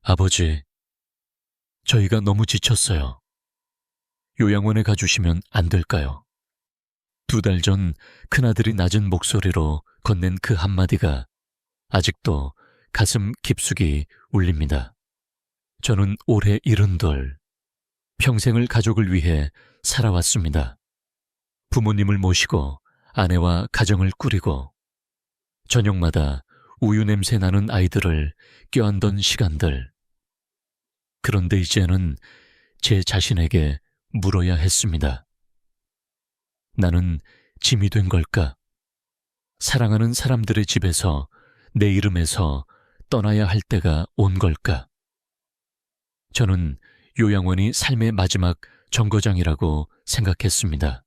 아버지, 저희가 너무 지쳤어요. 요양원에 가주시면 안 될까요? 2달 전 큰아들이 낮은 목소리로 건넨 그 한마디가 아직도 가슴 깊숙이 울립니다. 저는 올해 72, 평생을 가족을 위해 살아왔습니다. 부모님을 모시고 아내와 가정을 꾸리고 저녁마다 우유 냄새 나는 아이들을 껴안던 시간들. 그런데 이제는 제 자신에게 물어야 했습니다. 나는 짐이 된 걸까? 사랑하는 사람들의 집에서 내 이름에서 떠나야 할 때가 온 걸까? 저는 요양원이 삶의 마지막 정거장이라고 생각했습니다.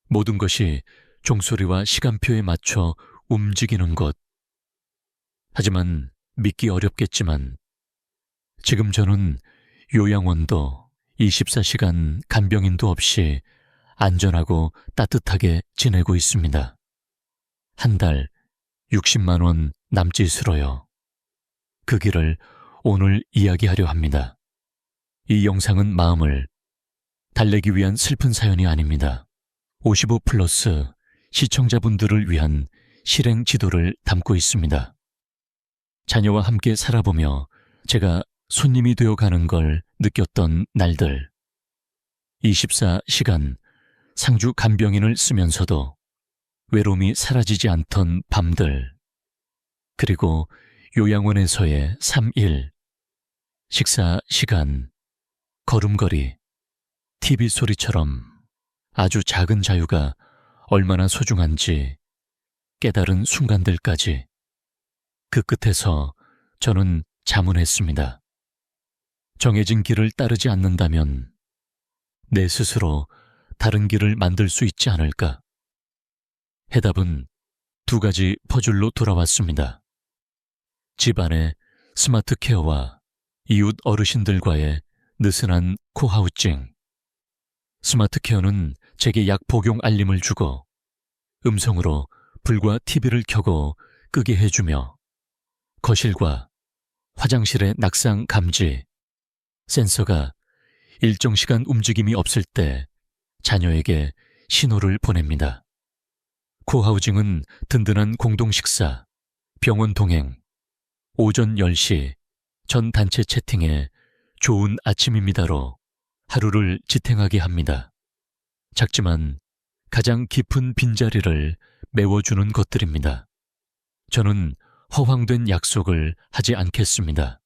모든 것이 종소리와 시간표에 맞춰 움직이는 곳. 하지만 믿기 어렵겠지만 지금 저는 요양원도 24시간 간병인도 없이 안전하고 따뜻하게 지내고 있습니다. 한 달 60만 원 남짓으로요. 그 길을 오늘 이야기하려 합니다. 이 영상은 마음을 달래기 위한 슬픈 사연이 아닙니다. 55+ 시청자분들을 위한 실행 지도를 담고 있습니다. 자녀와 함께 살아보며 제가 손님이 되어 가는 걸 느꼈던 날들. 24시간 상주 간병인을 쓰면서도 외로움이 사라지지 않던 밤들. 그리고 요양원에서의 3일. 식사 시간, 걸음걸이, TV 소리처럼 아주 작은 자유가 얼마나 소중한지 깨달은 순간들까지. 그 끝에서 저는 자문했습니다. 정해진 길을 따르지 않는다면 내 스스로 다른 길을 만들 수 있지 않을까? 해답은 2가지 퍼즐로 돌아왔습니다. 집안의 스마트 케어와 이웃 어르신들과의 느슨한 코하우징. 스마트 케어는 제게 약 복용 알림을 주고 음성으로 불과 TV를 켜고 끄게 해주며 거실과 화장실의 낙상 감지, 센서가 일정 시간 움직임이 없을 때 자녀에게 신호를 보냅니다. 코하우징은 든든한 공동 식사, 병원 동행, 오전 10시 전 단체 채팅에 좋은 아침입니다로 하루를 지탱하게 합니다. 작지만 가장 깊은 빈자리를 메워주는 것들입니다. 저는 허황된 약속을 하지 않겠습니다.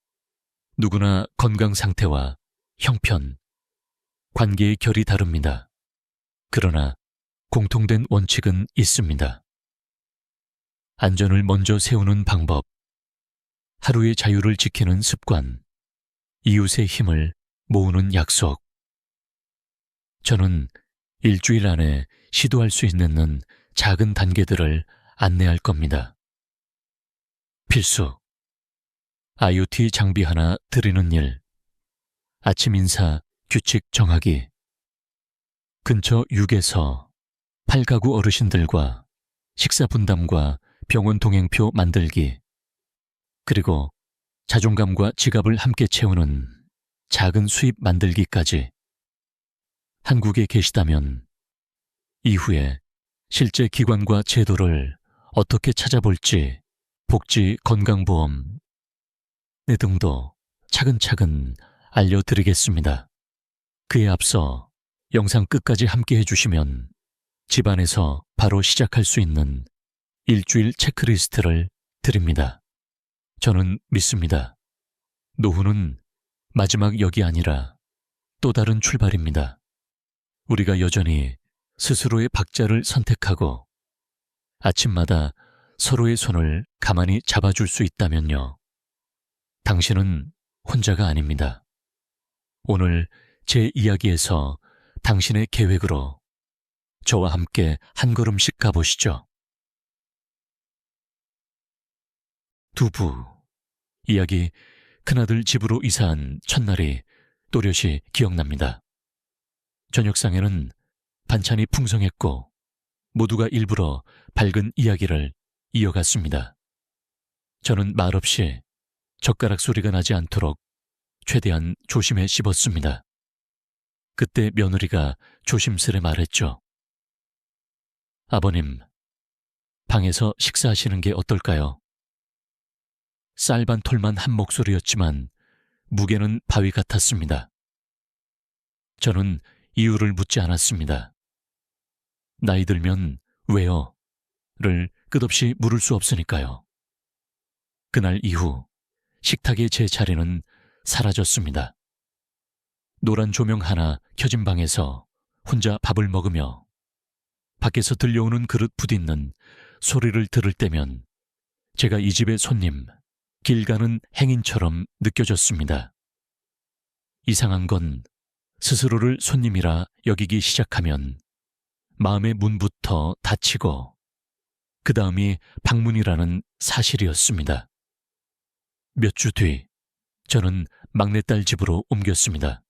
누구나 건강 상태와 형편, 관계의 결이 다릅니다. 그러나 공통된 원칙은 있습니다. 안전을 먼저 세우는 방법, 하루의 자유를 지키는 습관, 이웃의 힘을 모으는 약속. 저는 일주일 안에 시도할 수 있는 작은 단계들을 안내할 겁니다. 필수. IoT 장비 하나 드리는 일. 아침 인사 규칙 정하기. 근처 6에서 8가구 어르신들과 식사 분담과 병원 동행표 만들기. 그리고 자존감과 지갑을 함께 채우는 작은 수입 만들기까지. 한국에 계시다면 이후에 실제 기관과 제도를 어떻게 찾아볼지 복지 건강보험 등도 차근차근 알려드리겠습니다. 그에 앞서 영상 끝까지 함께 해주시면 집안에서 바로 시작할 수 있는 일주일 체크리스트를 드립니다. 저는 믿습니다. 노후는 마지막 역이 아니라 또 다른 출발입니다. 우리가 여전히 스스로의 박자를 선택하고 아침마다 서로의 손을 가만히 잡아줄 수 있다면요. 당신은 혼자가 아닙니다. 오늘 제 이야기에서 당신의 계획으로 저와 함께 한 걸음씩 가보시죠. 두부. 이야기 큰아들 집으로 이사한 첫날이 또렷이 기억납니다. 저녁상에는 반찬이 풍성했고 모두가 일부러 밝은 이야기를 이어갔습니다. 저는 말없이 젓가락 소리가 나지 않도록 최대한 조심해 씹었습니다. 그때 며느리가 조심스레 말했죠. 아버님, 방에서 식사하시는 게 어떨까요? 쌀반톨만 한 목소리였지만 무게는 바위 같았습니다. 저는 이유를 묻지 않았습니다. 나이 들면 왜요? 를 끝없이 물을 수 없으니까요. 그날 이후 식탁의 제 자리는 사라졌습니다. 노란 조명 하나 켜진 방에서 혼자 밥을 먹으며 밖에서 들려오는 그릇 부딪는 소리를 들을 때면 제가 이 집의 손님, 길 가는 행인처럼 느껴졌습니다. 이상한 건 스스로를 손님이라 여기기 시작하면 마음의 문부터 닫히고 그 다음이 방문이라는 사실이었습니다. 몇 주 뒤 저는 막내딸 집으로 옮겼습니다.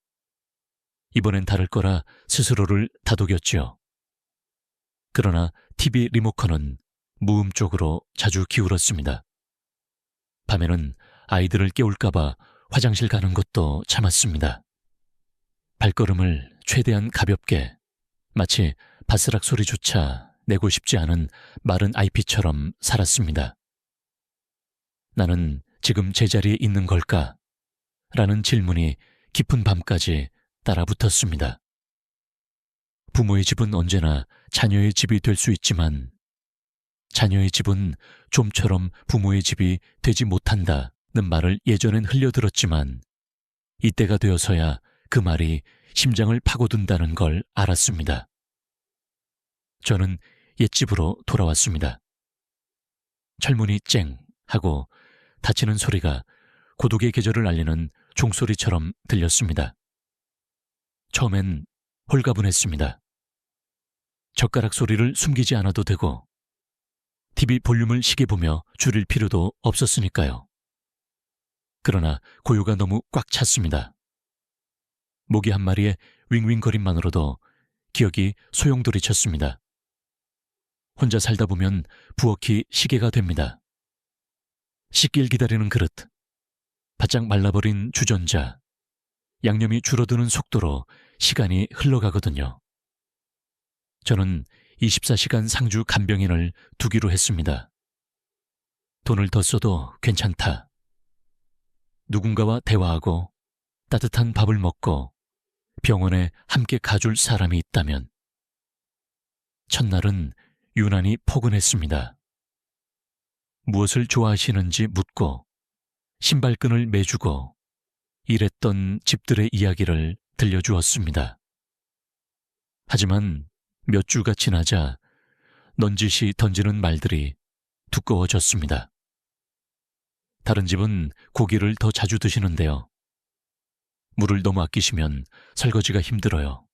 이번엔 다를 거라 스스로를 다독였지요. 그러나 TV 리모컨은 무음 쪽으로 자주 기울었습니다. 밤에는 아이들을 깨울까봐 화장실 가는 것도 참았습니다. 발걸음을 최대한 가볍게, 마치 바스락 소리조차 내고 싶지 않은 마른 IP처럼 살았습니다. 나는 지금 제자리에 있는 걸까? 라는 질문이 깊은 밤까지 따라붙었습니다. 부모의 집은 언제나 자녀의 집이 될 수 있지만 자녀의 집은 좀처럼 부모의 집이 되지 못한다는 말을 예전엔 흘려들었지만 이때가 되어서야 그 말이 심장을 파고든다는 걸 알았습니다. 저는 옛집으로 돌아왔습니다. 철문이 쨍 하고 닫히는 소리가 고독의 계절을 알리는 종소리처럼 들렸습니다. 처음엔 홀가분했습니다. 젓가락 소리를 숨기지 않아도 되고 TV 볼륨을 시계 보며 줄일 필요도 없었으니까요. 그러나 고요가 너무 꽉 찼습니다. 모기 한 마리의 윙윙거림만으로도 기억이 소용돌이 쳤습니다. 혼자 살다 보면 부엌이 시계가 됩니다. 씻길 기다리는 그릇, 바짝 말라버린 주전자, 양념이 줄어드는 속도로 시간이 흘러가거든요. 저는 24시간 상주 간병인을 두기로 했습니다. 돈을 더 써도 괜찮다. 누군가와 대화하고 따뜻한 밥을 먹고 병원에 함께 가줄 사람이 있다면. 첫날은 유난히 포근했습니다. 무엇을 좋아하시는지 묻고 신발끈을 매주고 일했던 집들의 이야기를 들려주었습니다. 하지만 몇 주가 지나자 넌지시 던지는 말들이 두꺼워졌습니다. 다른 집은 고기를 더 자주 드시는데요. 물을 너무 아끼시면 설거지가 힘들어요.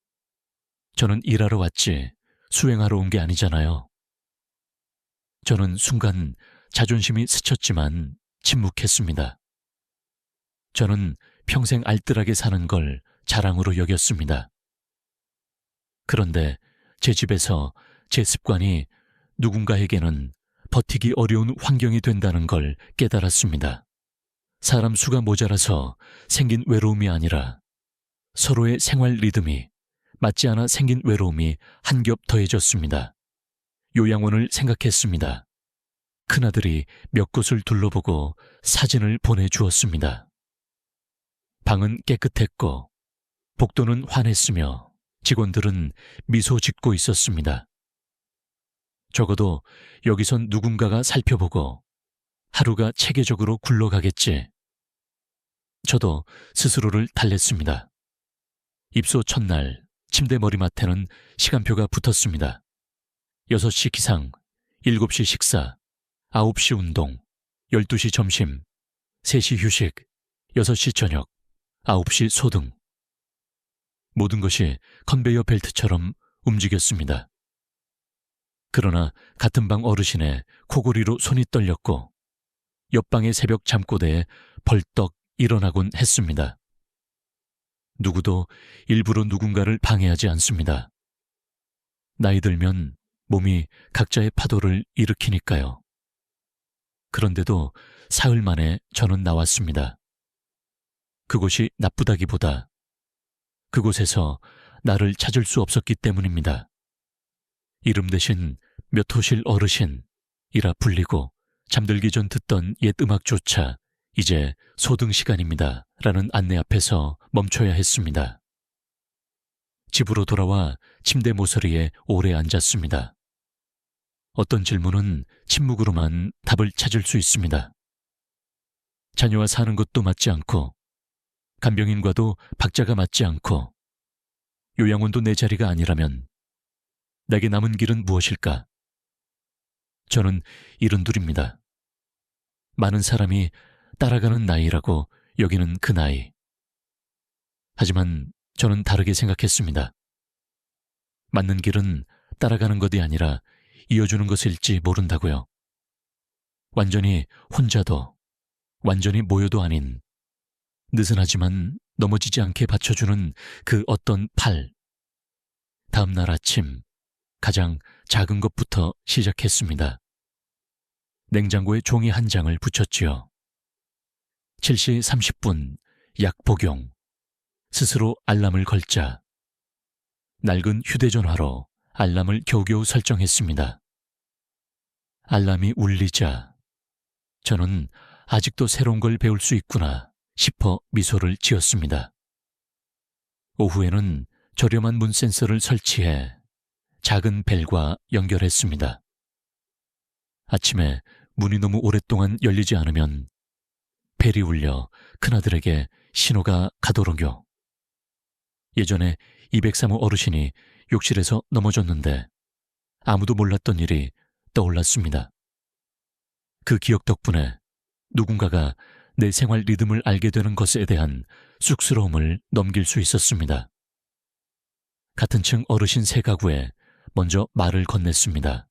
저는 일하러 왔지 수행하러 온 게 아니잖아요. 저는 순간 자존심이 스쳤지만 침묵했습니다. 저는 평생 알뜰하게 사는 걸 자랑으로 여겼습니다. 그런데 제 집에서 제 습관이 누군가에게는 버티기 어려운 환경이 된다는 걸 깨달았습니다. 사람 수가 모자라서 생긴 외로움이 아니라 서로의 생활 리듬이 맞지 않아 생긴 외로움이 한 겹 더해졌습니다. 요양원을 생각했습니다. 큰아들이 몇 곳을 둘러보고 사진을 보내주었습니다. 방은 깨끗했고 복도는 환했으며 직원들은 미소 짓고 있었습니다. 적어도 여기선 누군가가 살펴보고 하루가 체계적으로 굴러가겠지. 저도 스스로를 달랬습니다. 입소 첫날 침대 머리맡에는 시간표가 붙었습니다. 6시 기상, 7시 식사, 9시 운동, 12시 점심, 3시 휴식, 6시 저녁, 9시 소등. 모든 것이 컨베이어 벨트처럼 움직였습니다. 그러나 같은 방 어르신의 코골이로 손이 떨렸고 옆방의 새벽 잠꼬대에 벌떡 일어나곤 했습니다. 누구도 일부러 누군가를 방해하지 않습니다. 나이 들면 몸이 각자의 파도를 일으키니까요. 그런데도 사흘 만에 저는 나왔습니다. 그곳이 나쁘다기보다 그곳에서 나를 찾을 수 없었기 때문입니다. 이름 대신 몇 호실 어르신이라 불리고 잠들기 전 듣던 옛 음악조차 이제 소등 시간입니다 라는 안내 앞에서 멈춰야 했습니다. 집으로 돌아와 침대 모서리에 오래 앉았습니다. 어떤 질문은 침묵으로만 답을 찾을 수 있습니다. 자녀와 사는 것도 맞지 않고 간병인과도 박자가 맞지 않고 요양원도 내 자리가 아니라면 내게 남은 길은 무엇일까? 저는 72입니다. 많은 사람이 따라가는 나이라고 여기는 그 나이. 하지만 저는 다르게 생각했습니다. 맞는 길은 따라가는 것이 아니라 이어주는 것일지 모른다고요. 완전히 혼자도, 완전히 모여도 아닌 느슨하지만 넘어지지 않게 받쳐주는 그 어떤 팔. 다음 날 아침 가장 작은 것부터 시작했습니다. 냉장고에 종이 한 장을 붙였지요. 7시 30분 약 복용. 스스로 알람을 걸자. 낡은 휴대전화로 알람을 겨우겨우 설정했습니다. 알람이 울리자 저는 아직도 새로운 걸 배울 수 있구나 싶어 미소를 지었습니다. 오후에는 저렴한 문 센서를 설치해 작은 벨과 연결했습니다. 아침에 문이 너무 오랫동안 열리지 않으면 벨이 울려 큰아들에게 신호가 가도록요. 예전에 203호 어르신이 욕실에서 넘어졌는데 아무도 몰랐던 일이 떠올랐습니다. 그 기억 덕분에 누군가가 내 생활 리듬을 알게 되는 것에 대한 쑥스러움을 넘길 수 있었습니다. 같은 층 어르신 세 가구에 먼저 말을 건넸습니다.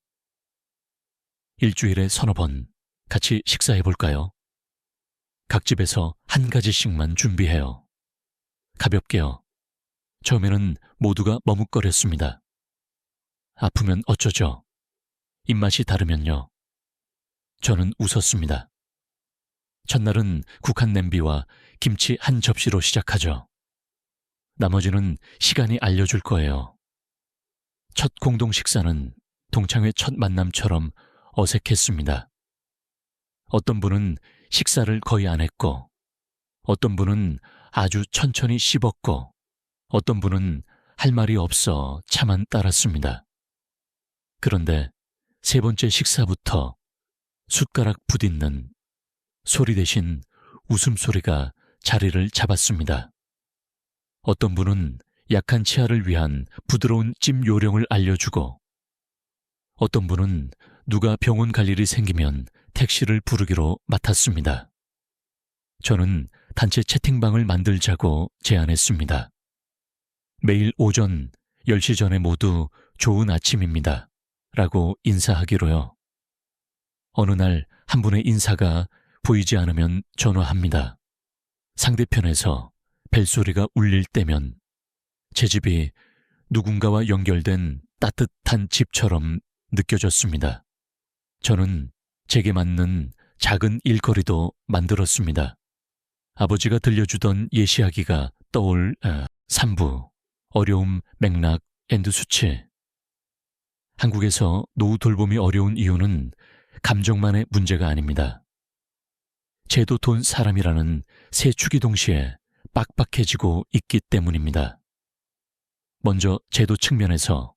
일주일에 서너 번 같이 식사해 볼까요? 각 집에서 한 가지씩만 준비해요. 가볍게요. 처음에는 모두가 머뭇거렸습니다. 아프면 어쩌죠? 입맛이 다르면요. 저는 웃었습니다. 첫날은 국한 냄비와 김치 한 접시로 시작하죠. 나머지는 시간이 알려줄 거예요. 첫 공동 식사는 동창회 첫 만남처럼 어색했습니다. 어떤 분은 식사를 거의 안 했고, 어떤 분은 아주 천천히 씹었고, 어떤 분은 할 말이 없어 차만 따랐습니다. 그런데 세 번째 식사부터 숟가락 부딛는 소리 대신 웃음소리가 자리를 잡았습니다. 어떤 분은 약한 치아를 위한 부드러운 찜 요령을 알려주고, 어떤 분은 누가 병원 갈 일이 생기면 택시를 부르기로 맡았습니다. 저는 단체 채팅방을 만들자고 제안했습니다. 매일 오전 10시 전에 모두 좋은 아침입니다. 라고 인사하기로요. 어느 날 한 분의 인사가 보이지 않으면 전화합니다. 상대편에서 벨소리가 울릴 때면 제 집이 누군가와 연결된 따뜻한 집처럼 느껴졌습니다. 저는 제게 맞는 작은 일거리도 만들었습니다. 아버지가 들려주던 예시하기가 떠올 3부, 어려움, 맥락, 앤드 수치. 한국에서 노후 돌봄이 어려운 이유는 감정만의 문제가 아닙니다. 제도 돈 사람이라는 세 축이 동시에 빡빡해지고 있기 때문입니다. 먼저 제도 측면에서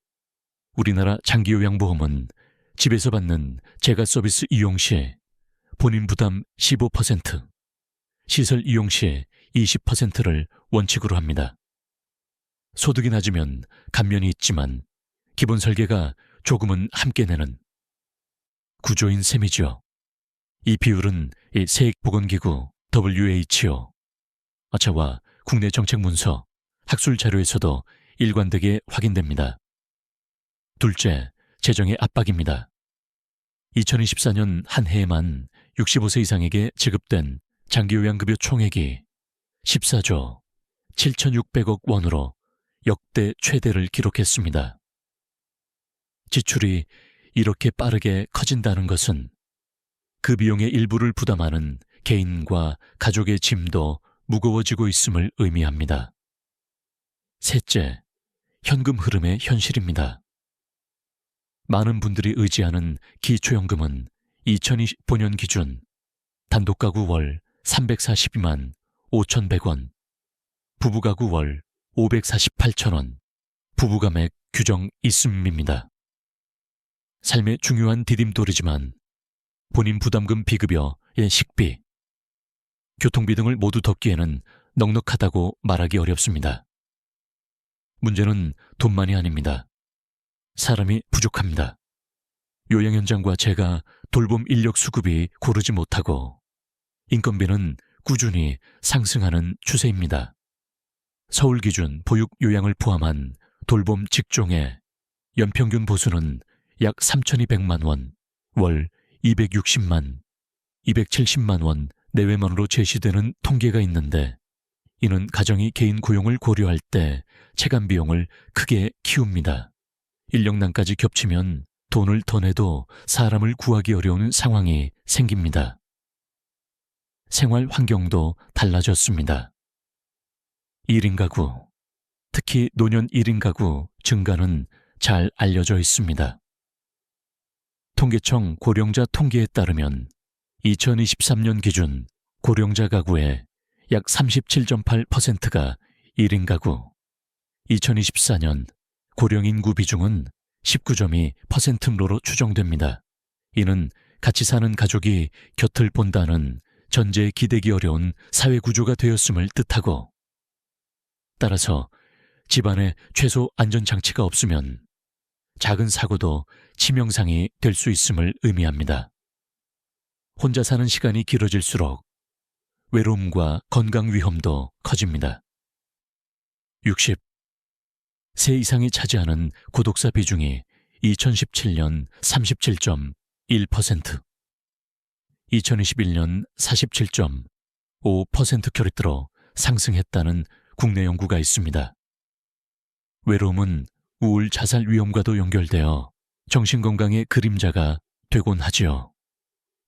우리나라 장기요양보험은 집에서 받는 재가 서비스 이용 시 본인 부담 15%, 시설 이용 시 20%를 원칙으로 합니다. 소득이 낮으면 감면이 있지만 기본 설계가 조금은 함께 내는 구조인 셈이죠. 이 비율은 세계보건기구 WHO, 아차와 국내 정책 문서, 학술 자료에서도 일관되게 확인됩니다. 둘째, 재정의 압박입니다. 2024년 한 해에만 65세 이상에게 지급된 장기요양급여 총액이 14조 7,600억 원으로 역대 최대를 기록했습니다. 지출이 이렇게 빠르게 커진다는 것은 그 비용의 일부를 부담하는 개인과 가족의 짐도 무거워지고 있음을 의미합니다. 셋째, 현금 흐름의 현실입니다. 많은 분들이 의지하는 기초연금은 2025년 기준 단독가구 월 342만 5,100원, 부부가구 월 548,000원, 부부가맥 규정 있음입니다. 삶의 중요한 디딤돌이지만 본인 부담금 비급여의 식비, 교통비 등을 모두 덮기에는 넉넉하다고 말하기 어렵습니다. 문제는 돈만이 아닙니다. 사람이 부족합니다. 요양 현장과 제가 돌봄 인력 수급이 고르지 못하고 인건비는 꾸준히 상승하는 추세입니다. 서울 기준 보육 요양을 포함한 돌봄 직종의 연평균 보수는 약 3,200만 원, 월 260만, 270만 원 내외만으로 제시되는 통계가 있는데 이는 가정이 개인 고용을 고려할 때 체감 비용을 크게 키웁니다. 인력난까지 겹치면 돈을 더 내도 사람을 구하기 어려운 상황이 생깁니다. 생활 환경도 달라졌습니다. 1인 가구, 특히 노년 1인 가구 증가는 잘 알려져 있습니다. 통계청 고령자 통계에 따르면 2023년 기준 고령자 가구의 약 37.8%가 1인 가구, 2024년 고령 인구 비중은 19.2%로 추정됩니다. 이는 같이 사는 가족이 곁을 본다는 전제에 기대기 어려운 사회 구조가 되었음을 뜻하고, 따라서 집안에 최소 안전장치가 없으면 작은 사고도 치명상이 될 수 있음을 의미합니다. 혼자 사는 시간이 길어질수록 외로움과 건강 위험도 커집니다. 60. 세 이상이 차지하는 고독사 비중이 2017년 37.1%, 2021년 47.5%로 상승했다는 국내 연구가 있습니다. 외로움은 우울 자살 위험과도 연결되어 정신건강의 그림자가 되곤 하지요.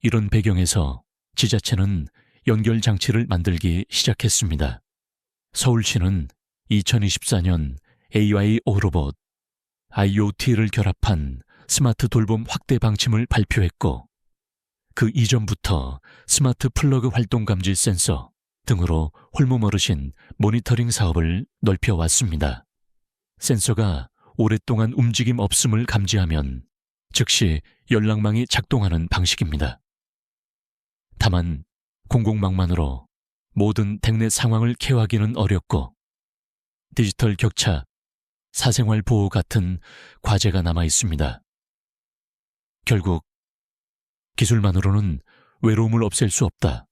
이런 배경에서 지자체는 연결장치를 만들기 시작했습니다. 서울시는 2024년 AIO 로봇, IoT를 결합한 스마트 돌봄 확대 방침을 발표했고, 그 이전부터 스마트 플러그 활동 감지 센서 등으로 홀몸 어르신 모니터링 사업을 넓혀왔습니다. 센서가 오랫동안 움직임 없음을 감지하면 즉시 연락망이 작동하는 방식입니다. 다만 공공망만으로 모든 댁내 상황을 케어하기는 어렵고 디지털 격차, 사생활 보호 같은 과제가 남아 있습니다. 결국 기술만으로는 외로움을 없앨 수 없다.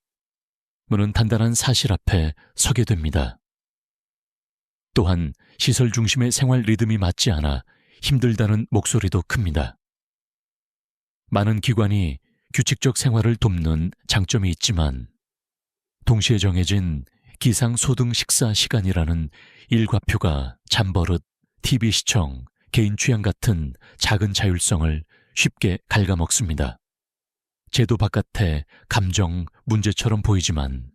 무는 단단한 사실 앞에 서게 됩니다. 또한 시설 중심의 생활 리듬이 맞지 않아 힘들다는 목소리도 큽니다. 많은 기관이 규칙적 생활을 돕는 장점이 있지만 동시에 정해진 기상소등 식사 시간이라는 일과표가 잠버릇, TV 시청, 개인 취향 같은 작은 자율성을 쉽게 갉아먹습니다. 제도 바깥의 감정, 문제처럼 보이지만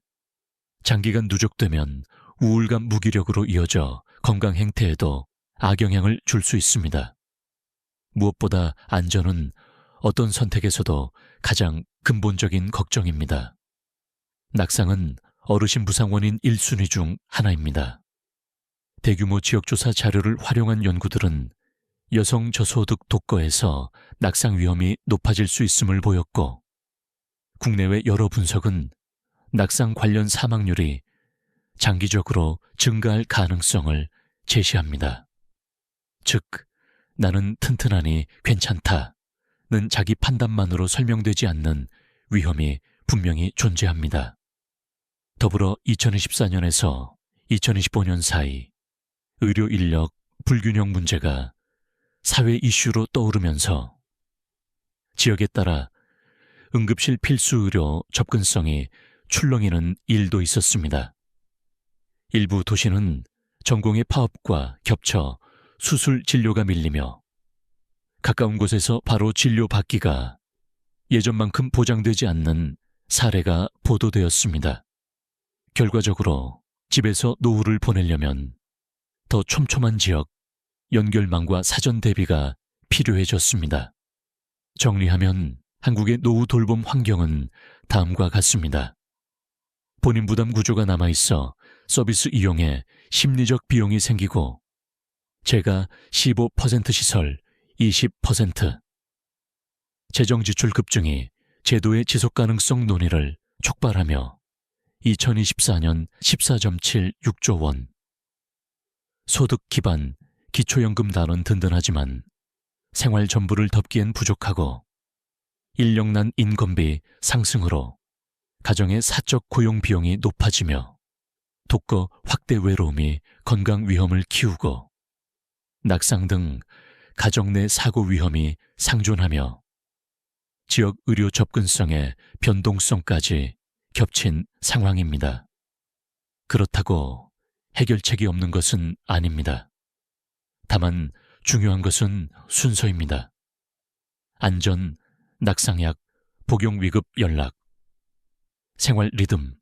장기간 누적되면 우울감 무기력으로 이어져 건강 행태에도 악영향을 줄 수 있습니다. 무엇보다 안전은 어떤 선택에서도 가장 근본적인 걱정입니다. 낙상은 어르신 부상 원인 1순위 중 하나입니다. 대규모 지역조사 자료를 활용한 연구들은 여성 저소득 독거에서 낙상 위험이 높아질 수 있음을 보였고, 국내외 여러 분석은 낙상 관련 사망률이 장기적으로 증가할 가능성을 제시합니다. 즉, 나는 튼튼하니 괜찮다는 자기 판단만으로 설명되지 않는 위험이 분명히 존재합니다. 더불어 2024년에서 2025년 사이 의료 인력 불균형 문제가 사회 이슈로 떠오르면서 지역에 따라 응급실 필수 의료 접근성이 출렁이는 일도 있었습니다. 일부 도시는 전공의 파업과 겹쳐 수술 진료가 밀리며 가까운 곳에서 바로 진료받기가 예전만큼 보장되지 않는 사례가 보도되었습니다. 결과적으로 집에서 노후를 보내려면 더 촘촘한 지역, 연결망과 사전 대비가 필요해졌습니다. 정리하면 한국의 노후 돌봄 환경은 다음과 같습니다. 본인 부담 구조가 남아있어 서비스 이용에 심리적 비용이 생기고, 제가 15% 시설, 20%, 재정 지출 급증이 제도의 지속 가능성 논의를 촉발하며 2024년 14.76조 원. 소득 기반 기초연금 단원 든든하지만 생활 전부를 덮기엔 부족하고, 인력난 인건비 상승으로 가정의 사적 고용 비용이 높아지며 독거 확대 외로움이 건강 위험을 키우고, 낙상 등 가정 내 사고 위험이 상존하며 지역 의료 접근성의 변동성까지 겹친 상황입니다. 그렇다고 해결책이 없는 것은 아닙니다. 다만 중요한 것은 순서입니다. 안전, 낙상약, 복용위급 연락, 생활 리듬,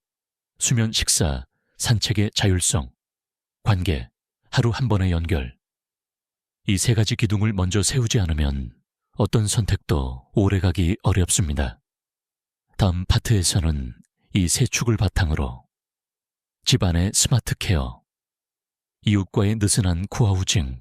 수면 식사, 산책의 자율성, 관계, 하루 한 번의 연결. 이 세 가지 기둥을 먼저 세우지 않으면 어떤 선택도 오래가기 어렵습니다. 다음 파트에서는 이 세 축을 바탕으로 집안의 스마트 케어, 이웃과의 느슨한 코하우징,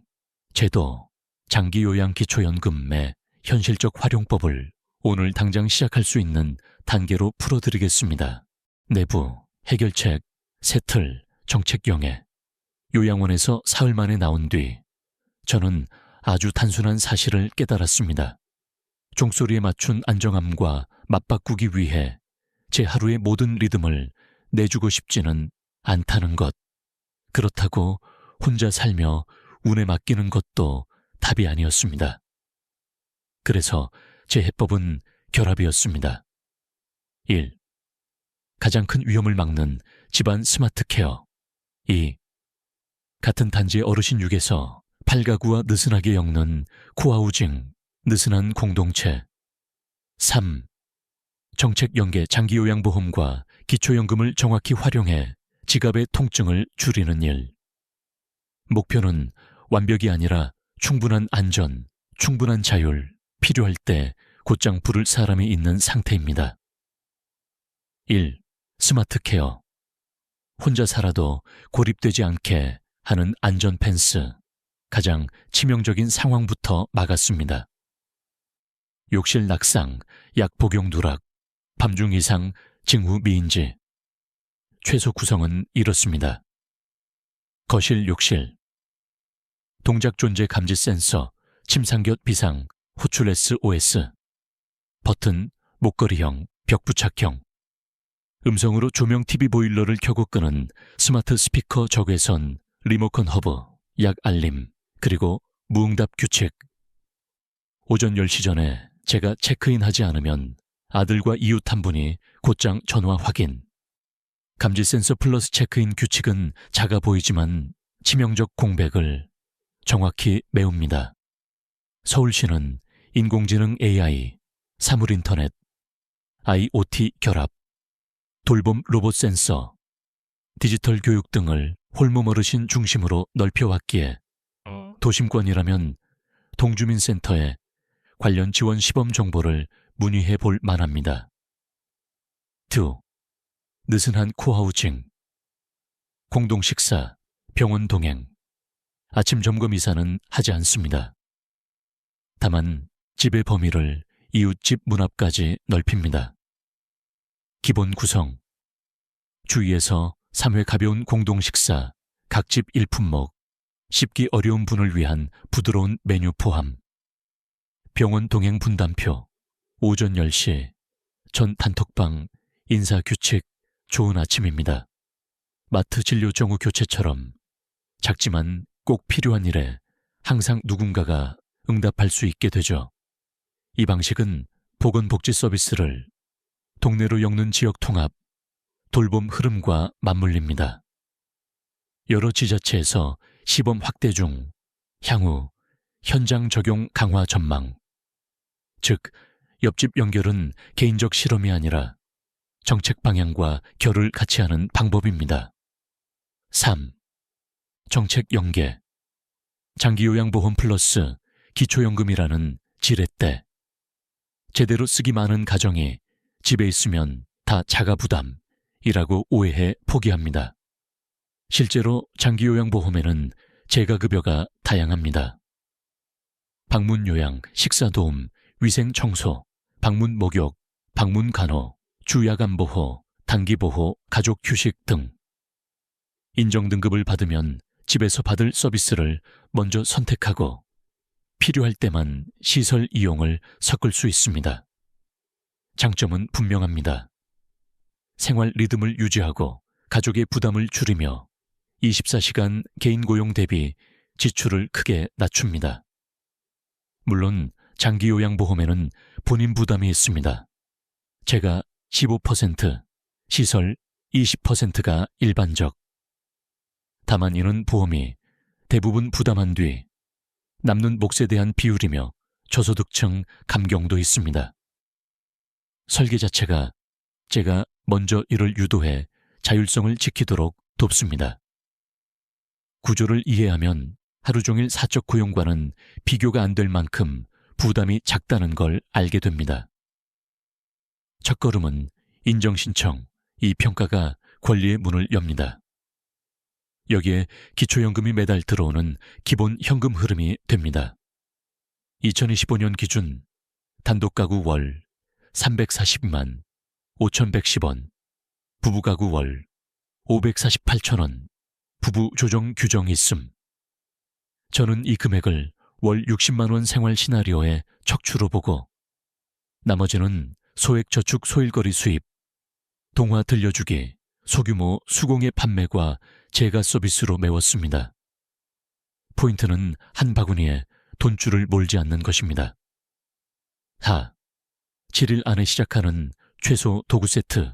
제도, 장기요양 기초연금의 현실적 활용법을 오늘 당장 시작할 수 있는 단계로 풀어드리겠습니다. 내부, 해결책, 새틀, 정책 영해. 요양원에서 사흘 만에 나온 뒤 저는 아주 단순한 사실을 깨달았습니다. 종소리에 맞춘 안정함과 맞바꾸기 위해 제 하루의 모든 리듬을 내주고 싶지는 않다는 것. 그렇다고 혼자 살며 운에 맡기는 것도 답이 아니었습니다. 그래서 제 해법은 결합이었습니다. 1. 가장 큰 위험을 막는 집안 스마트 케어. 2. 같은 단지의 어르신 6에서 8가구와 느슨하게 엮는 코하우징, 느슨한 공동체. 3. 정책 연계 장기요양보험과 기초연금을 정확히 활용해 지갑의 통증을 줄이는 일. 목표는 완벽이 아니라 충분한 안전, 충분한 자율, 필요할 때 곧장 부를 사람이 있는 상태입니다. 1. 스마트 케어. 혼자 살아도 고립되지 않게 하는 안전 펜스. 가장 치명적인 상황부터 막았습니다. 욕실 낙상, 약 복용 누락, 밤중 이상 징후 미인지. 최소 구성은 이렇습니다. 거실 욕실, 동작 존재 감지 센서, 침상곁 비상, 호출S OS, 버튼, 목걸이형, 벽 부착형, 음성으로 조명 TV 보일러를 켜고 끄는 스마트 스피커 적외선, 리모컨 허브, 약 알림, 그리고 무응답 규칙. 오전 10시 전에 제가 체크인하지 않으면 아들과 이웃 한 분이 곧장 전화 확인. 감지 센서 플러스 체크인 규칙은 작아 보이지만 치명적 공백을 정확히 메웁니다. 서울시는 인공지능 AI, 사물인터넷, IoT 결합, 돌봄 로봇 센서, 디지털 교육 등을 홀몸 어르신 중심으로 넓혀왔기에 도심권이라면 동주민센터에 관련 지원 시범 정보를 문의해 볼 만합니다. 2. 느슨한 코하우징, 공동식사, 병원 동행, 아침 점검 이사는 하지 않습니다. 다만 집의 범위를 이웃집 문 앞까지 넓힙니다. 기본 구성, 주위에서 3회 가벼운 공동식사, 각 집 1품목, 씹기 어려운 분을 위한 부드러운 메뉴 포함, 병원 동행 분담표, 오전 10시, 전 단톡방, 인사규칙, 좋은 아침입니다. 마트 진료 정후 교체처럼 작지만 꼭 필요한 일에 항상 누군가가 응답할 수 있게 되죠. 이 방식은 보건복지 서비스를 동네로 엮는 지역 통합, 돌봄 흐름과 맞물립니다. 여러 지자체에서 시범 확대 중 향후 현장 적용 강화 전망, 즉 옆집 연결은 개인적 실험이 아니라 정책 방향과 결을 같이 하는 방법입니다. 3. 정책 연계. 장기요양보험 플러스 기초연금이라는 지렛대. 제대로 쓰기 많은 가정이 집에 있으면 다 자가부담이라고 오해해 포기합니다. 실제로 장기요양보험에는 재가급여가 다양합니다. 방문요양, 식사도움, 위생청소, 방문목욕, 방문간호, 주야간보호, 단기보호, 가족휴식 등 인정등급을 받으면 집에서 받을 서비스를 먼저 선택하고 필요할 때만 시설 이용을 섞을 수 있습니다. 장점은 분명합니다. 생활 리듬을 유지하고 가족의 부담을 줄이며 24시간 개인 고용 대비 지출을 크게 낮춥니다. 물론 장기요양보험에는 본인 부담이 있습니다. 제가 15%, 시설 20%가 일반적. 다만 이는 보험이 대부분 부담한 뒤 남는 몫에 대한 비율이며 저소득층 감경도 있습니다. 설계 자체가 제가 먼저 이를 유도해 자율성을 지키도록 돕습니다. 구조를 이해하면 하루 종일 사적 고용과는 비교가 안 될 만큼 부담이 작다는 걸 알게 됩니다. 첫걸음은 인정신청, 이 평가가 권리의 문을 엽니다. 여기에 기초연금이 매달 들어오는 기본 현금 흐름이 됩니다. 2025년 기준 단독가구 월 342만 5,110원, 부부가구 월 548,000원, 부부 조정 규정이 있음. 저는 이 금액을 월 60만 원 생활 시나리오에 척추로 보고 나머지는 소액저축 소일거리 수입, 동화 들려주기, 소규모 수공예 판매과 재가 서비스로 메웠습니다. 포인트는 한 바구니에 돈줄을 몰지 않는 것입니다. 7일 안에 시작하는 최소 도구 세트,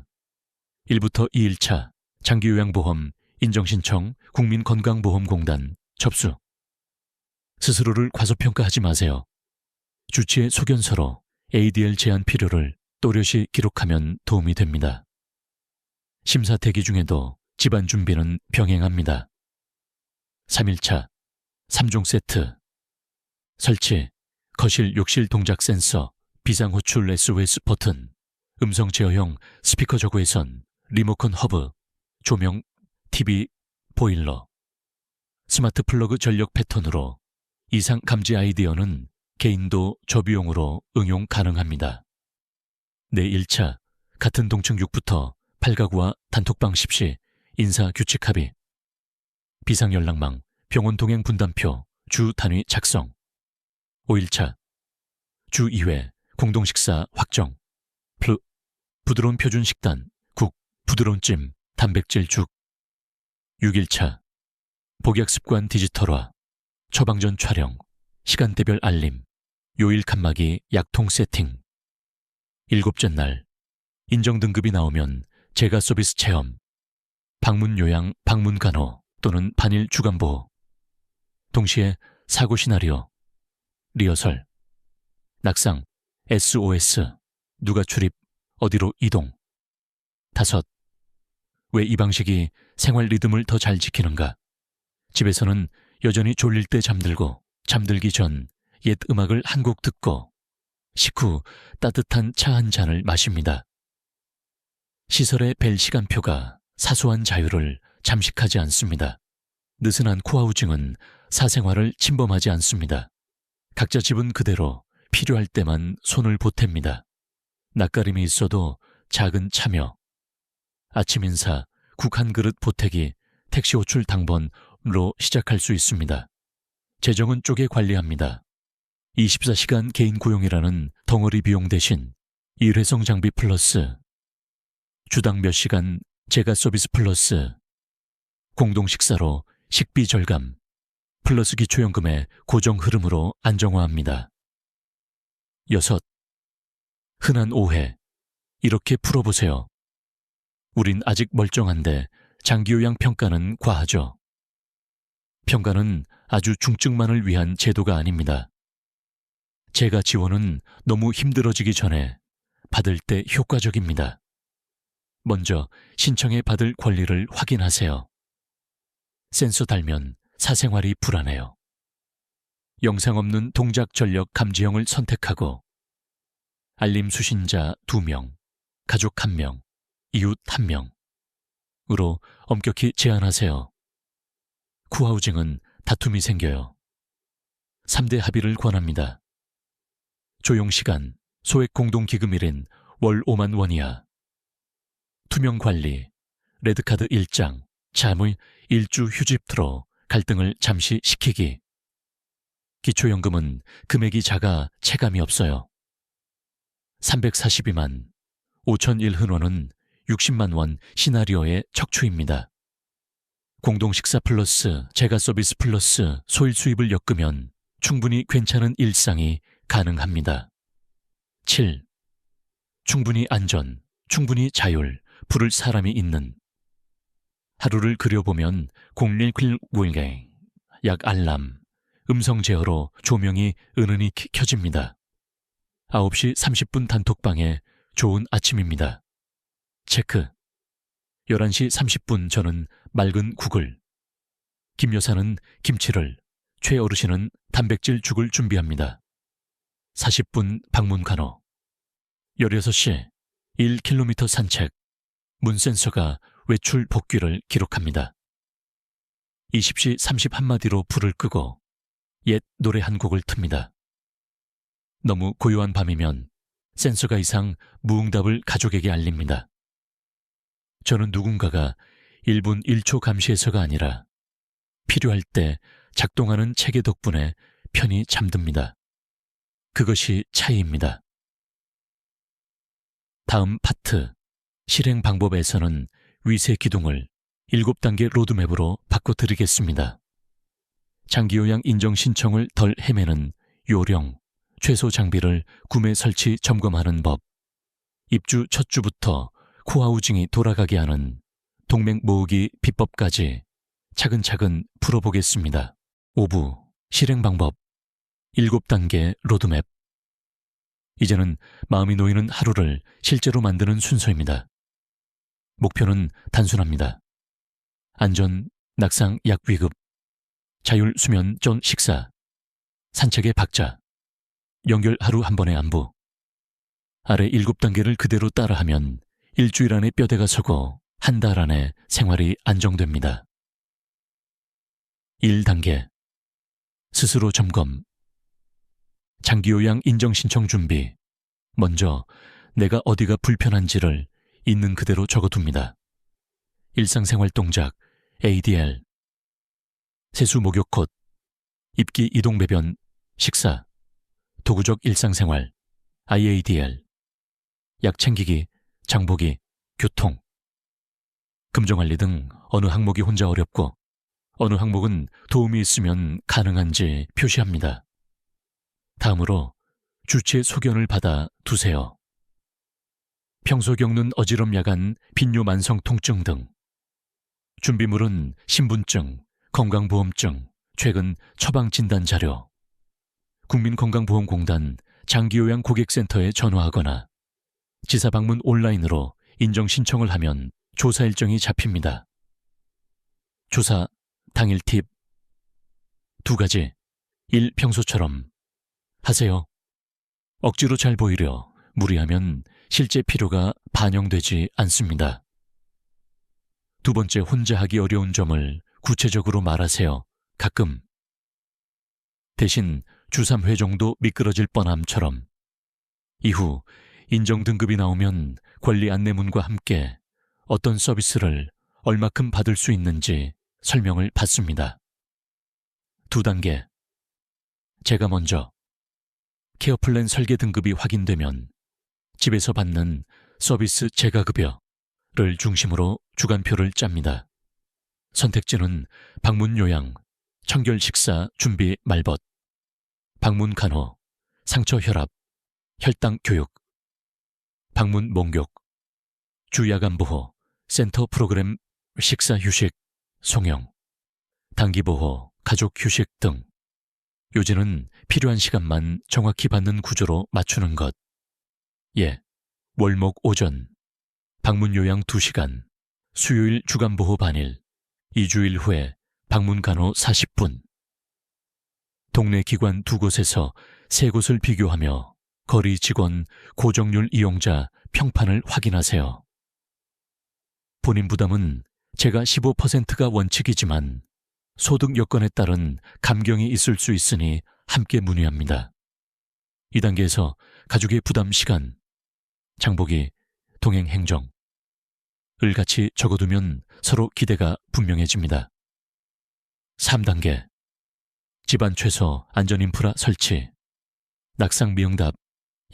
1부터 2일차 장기요양보험 인정신청 국민건강보험공단 접수. 스스로를 과소평가하지 마세요. 주치의 소견서로 ADL 제한 필요를 또렷이 기록하면 도움이 됩니다. 심사 대기 중에도 집안 준비는 병행합니다. 3일차 3종 세트. 설치, 거실 욕실 동작 센서, 비상호출 SOS 버튼, 음성 제어형 스피커 저고해선, 리모컨 허브, 조명, TV, 보일러, 스마트 플러그 전력 패턴으로 이상 감지 아이디어는 개인도 저비용으로 응용 가능합니다. 내 1차 같은 동층 6부터 8가구와 단톡방 10시 인사 규칙 합의, 비상연락망, 병원 동행 분담표, 주 단위 작성. 5일차 주 2회 공동식사 확정, 부드러운 표준 식단, 국, 부드러운 찜, 단백질 죽. 6일차 복약 습관 디지털화, 처방전 촬영, 시간대별 알림, 요일 칸막이 약통 세팅. 7째 날 인정등급이 나오면 재가 서비스 체험, 방문요양, 방문간호 또는 반일 주간보호. 동시에 사고 시나리오, 리허설, 낙상, SOS, 누가 출입, 어디로 이동. 5. 왜 이 방식이 생활 리듬을 더 잘 지키는가? 집에서는 여전히 졸릴 때 잠들고 잠들기 전 옛 음악을 한 곡 듣고 식후 따뜻한 차 한 잔을 마십니다. 시설의 벨 시간표가 사소한 자유를 잠식하지 않습니다. 느슨한 코아우징은 사생활을 침범하지 않습니다. 각자 집은 그대로 필요할 때만 손을 보탭니다. 낯가림이 있어도 작은 참여, 아침 인사, 국 한 그릇 보태기, 택시 호출 당번으로 시작할 수 있습니다. 재정은 쪼개 관리합니다. 24시간 개인 고용이라는 덩어리 비용 대신 일회성 장비 플러스, 주당 몇 시간 재가 서비스 플러스, 공동 식사로 식비 절감, 플러스 기초연금의 고정 흐름으로 안정화합니다. 6. 흔한 오해. 이렇게 풀어보세요. 우린 아직 멀쩡한데 장기요양 평가는 과하죠. 평가는 아주 중증만을 위한 제도가 아닙니다. 제가 지원은 너무 힘들어지기 전에 받을 때 효과적입니다. 먼저 신청해 받을 권리를 확인하세요. 센서 달면 사생활이 불안해요. 영상 없는 동작 전력 감지형을 선택하고 알림 수신자 2명, 가족 1명, 이웃 1명으로 엄격히 제한하세요. 쿠하우징은 다툼이 생겨요. 3대 합의를 권합니다. 조용시간, 소액 공동기금일인 월 5만 원 이하, 투명관리, 레드카드 1장, 잠의 일주 휴집트로 갈등을 잠시 식히기. 기초연금은 금액이 작아 체감이 없어요. 342만, 5,001 흔원은 60만 원 시나리오의 척추입니다. 공동식사 플러스 재가 서비스 플러스 소일 수입을 엮으면 충분히 괜찮은 일상이 가능합니다. 7. 충분히 안전, 충분히 자율, 부를 사람이 있는. 하루를 그려보면 011 약 알람, 음성 제어로 조명이 은은히 켜집니다. 9시 30분 단톡방에 좋은 아침입니다. 체크. 11시 30분 저는 맑은 국을, 김 여사는 김치를, 최 어르신은 단백질 죽을 준비합니다. 40분 방문 간호. 16시 1km 산책. 문 센서가 외출 복귀를 기록합니다. 20시 31마디로 불을 끄고 옛 노래 한 곡을 틉니다. 너무 고요한 밤이면 센서가 이상 무응답을 가족에게 알립니다. 저는 누군가가 1분 1초 감시해서가 아니라 필요할 때 작동하는 체계 덕분에 편히 잠듭니다. 그것이 차이입니다. 다음 파트, 실행 방법에서는 위세 기둥을 7단계 로드맵으로 바꿔드리겠습니다. 장기요양 인정 신청을 덜 헤매는 요령, 최소 장비를 구매 설치 점검하는 법, 입주 첫 주부터 코하우징이 돌아가게 하는 동맹 모으기 비법까지 차근차근 풀어보겠습니다. 5부, 실행 방법, 7단계 로드맵. 이제는 마음이 놓이는 하루를 실제로 만드는 순서입니다. 목표는 단순합니다. 안전, 낙상, 약 위급, 자율 수면 전 식사, 산책의 박자, 연결 하루 한 번의 안부. 아래 7단계를 그대로 따라하면 일주일 안에 뼈대가 서고 한 달 안에 생활이 안정됩니다. 1단계, 스스로 점검. 장기요양 인정신청 준비. 먼저 내가 어디가 불편한지를 있는 그대로 적어둡니다. 일상생활 동작, ADL. 세수 목욕 콧, 입기 이동 배변, 식사, 도구적 일상생활, IADL. 약 챙기기, 장보기, 교통. 금전관리 등 어느 항목이 혼자 어렵고 어느 항목은 도움이 있으면 가능한지 표시합니다. 다음으로 주치의 소견을 받아 두세요. 평소 겪는 어지럼 야간, 빈뇨 만성 통증 등. 준비물은 신분증, 건강보험증, 최근 처방진단 자료. 국민건강보험공단 장기요양 고객센터에 전화하거나 지사방문 온라인으로 인정 신청을 하면 조사 일정이 잡힙니다. 조사 당일 팁. 2가지. 1. 평소처럼 하세요. 억지로 잘 보이려 무리하면 실제 필요가 반영되지 않습니다. 2번째, 혼자 하기 어려운 점을 구체적으로 말하세요. 가끔. 대신 주 3회 정도 미끄러질 뻔함처럼. 이후 인정 등급이 나오면 권리 안내문과 함께 어떤 서비스를 얼마큼 받을 수 있는지 설명을 받습니다. 2단계. 제가 먼저 케어플랜 설계 등급이 확인되면 집에서 받는 서비스 재가급여를 중심으로 주간표를 짭니다. 선택지는 방문 요양, 청결 식사 준비 말벗, 방문 간호, 상처 혈압, 혈당 교육, 방문 목욕, 주야간 보호, 센터 프로그램 식사 휴식, 송영, 단기 보호, 가족 휴식 등. 요지는 필요한 시간만 정확히 받는 구조로 맞추는 것. 예, 월목 오전, 방문 요양 2시간, 수요일 주간보호 반일, 2주일 후에 방문 간호 40분. 동네 기관 2곳에서 3곳을 비교하며 거리 직원, 고정률 이용자 평판을 확인하세요. 본인 부담은 제가 15%가 원칙이지만 소득 여건에 따른 감경이 있을 수 있으니 함께 문의합니다. 2단계에서 가족의 부담 시간, 장보기, 동행 행정 을 같이 적어두면 서로 기대가 분명해집니다. 3단계 집안 최소 안전 인프라 설치, 낙상 미응답,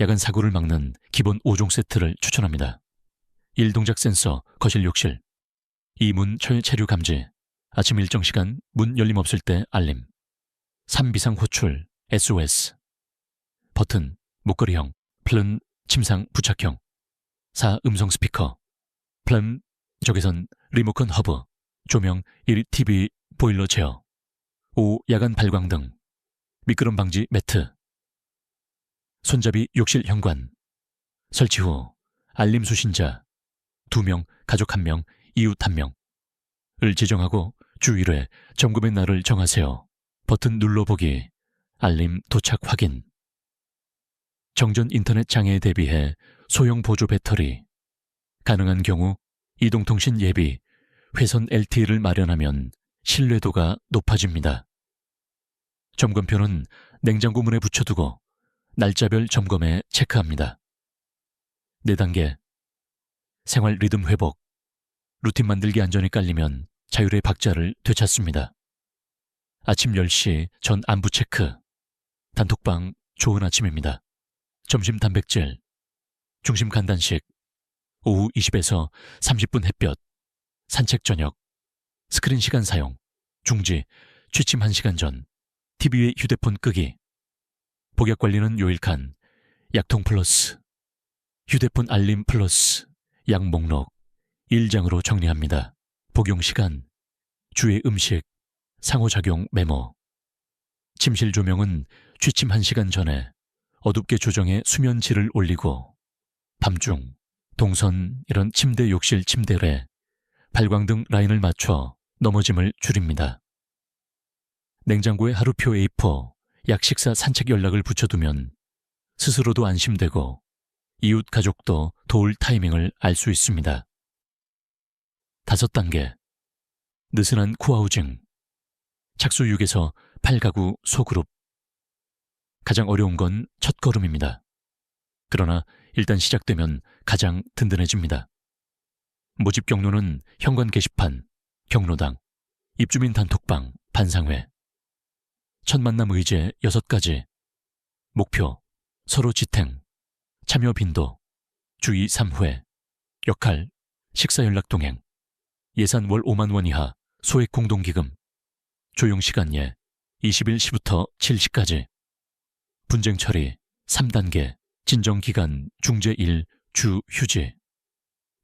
야간 사고를 막는 기본 5종 세트를 추천합니다. 1동작 센서, 거실 욕실, 2문 철 체류 감지, 아침 일정 시간 문 열림 없을 때 알림, 3비상 호출, SOS, 버튼, 목걸이형, 플른, 침상 부착형, 4 음성 스피커, 플럼, 적외선, 리모컨 허브, 조명, 1 TV, 보일러 제어, 5 야간 발광등, 미끄럼 방지 매트, 손잡이 욕실 현관, 설치 후 알림 수신자, 2명, 가족 1명, 이웃 1명을 지정하고 주 1회 점검의 날을 정하세요. 버튼 눌러보기, 알림 도착 확인. 정전 인터넷 장애에 대비해 소형 보조 배터리, 가능한 경우 이동통신 예비, 회선 LTE를 마련하면 신뢰도가 높아집니다. 점검표는 냉장고 문에 붙여두고 날짜별 점검에 체크합니다. 4단계 생활 리듬 회복, 루틴 만들기 안전이 깔리면 자율의 박자를 되찾습니다. 아침 10시 전 안부 체크, 단톡방 좋은 아침입니다. 점심 단백질, 중심 간단식, 오후 20에서 30분 햇볕, 산책 저녁, 스크린 시간 사용, 중지, 취침 1시간 전, TV에 휴대폰 끄기, 복약 관리는 요일칸, 약통 플러스, 휴대폰 알림 플러스, 약 목록, 1장으로 정리합니다. 복용 시간, 주의 음식, 상호작용 메모. 침실 조명은 취침 1시간 전에 어둡게 조정해 수면질을 올리고 밤중, 동선 이런 침대 욕실 침대에 발광등 라인을 맞춰 넘어짐을 줄입니다. 냉장고에 하루표 A4, 약 식사 산책 연락을 붙여두면 스스로도 안심되고 이웃 가족도 도울 타이밍을 알 수 있습니다. 5단계 느슨한 코아우징, 착수 6에서 8가구 소그룹. 가장 어려운 건 첫걸음입니다. 그러나 일단 시작되면 가장 든든해집니다. 모집 경로는 현관 게시판, 경로당, 입주민 단톡방, 반상회. 첫 만남 의제 6가지. 목표, 서로 지탱, 참여 빈도, 주의 3회, 역할, 식사 연락 동행, 예산 월 5만 원 이하, 소액 공동기금, 조용시간 예, 21시부터 7시까지. 분쟁 처리, 3단계, 진정기간, 중재 1, 주 휴지.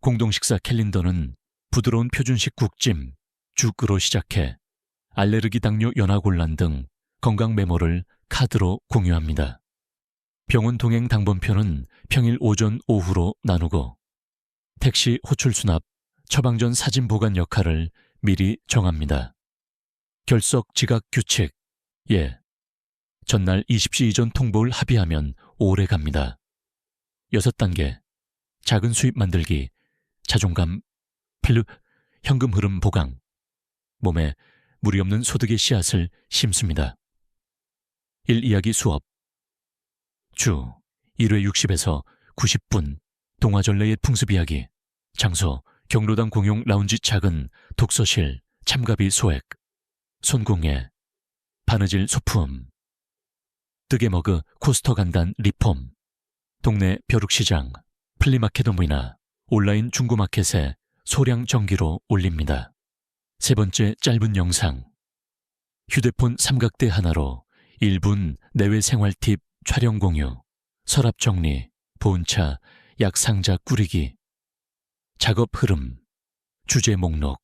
공동식사 캘린더는 부드러운 표준식 국찜, 죽으로 시작해 알레르기 당뇨 연하곤란 등 건강 메모를 카드로 공유합니다. 병원 동행 당번표는 평일 오전 오후로 나누고 택시 호출 수납, 처방 전 사진 보관 역할을 미리 정합니다. 결석 지각 규칙, 예. 전날 20시 이전 통보를 합의하면 오래 갑니다. 6단계, 작은 수입 만들기, 자존감, 현금 흐름 보강. 몸에 무리 없는 소득의 씨앗을 심습니다. 1이야기 수업. 주 1회 60에서 90분 동화전래의 풍습 이야기. 장소 경로당 공용 라운지 작은 독서실 참가비 소액. 손공예 바느질 소품. 뜨개머그 코스터 간단 리폼. 동네 벼룩시장 플리마켓어무이나 온라인 중고마켓에 소량 정기로 올립니다. 3번째 짧은 영상. 휴대폰 삼각대 하나로 1분 내외 생활 팁 촬영 공유. 서랍 정리, 보온차, 약 상자 꾸리기. 작업 흐름, 주제 목록,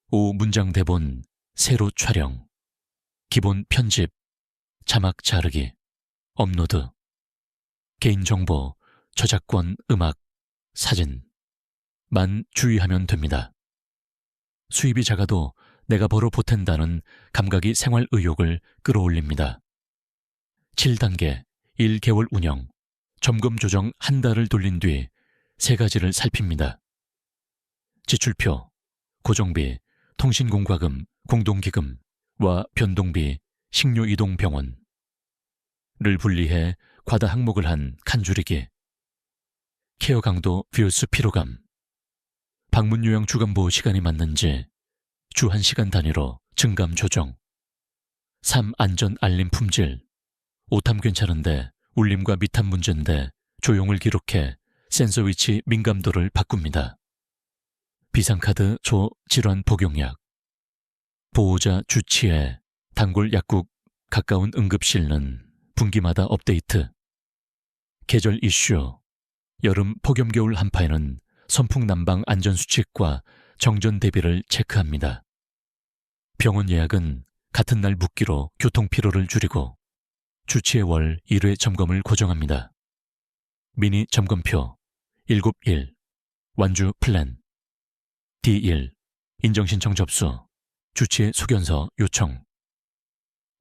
5 문장 대본, 세로 촬영. 기본 편집, 자막 자르기, 업로드, 개인정보, 저작권, 음악, 사진 만 주의하면 됩니다. 수입이 작아도 내가 벌어 보탠다는 감각이 생활 의욕을 끌어올립니다. 7단계 1개월 운영, 점검 조정 한 달을 돌린 뒤 세 가지를 살핍니다. 지출표, 고정비, 통신공과금, 공동기금과 변동비, 식료이동병원을 분리해 과다 항목을 한 칸 줄이기, 케어 강도 vs 피로감, 방문 요양 주간보호 시간이 맞는지 주 1시간 단위로 증감 조정, 3. 안전 알림 품질, 오탐 괜찮은데 울림과 미탐 문제인데 조용을 기록해 센서 위치 민감도를 바꿉니다. 비상카드 조 질환 복용약, 보호자 주치의 단골 약국 가까운 응급실은 분기마다 업데이트, 계절 이슈, 여름 폭염 겨울 한파에는 선풍 난방 안전수칙과 정전 대비를 체크합니다. 병원 예약은 같은 날 묵기로 교통피로를 줄이고 주치의 월 1회 점검을 고정합니다. 미니 점검표 7.1 완주 플랜 D1 인정신청 접수 주치의 소견서 요청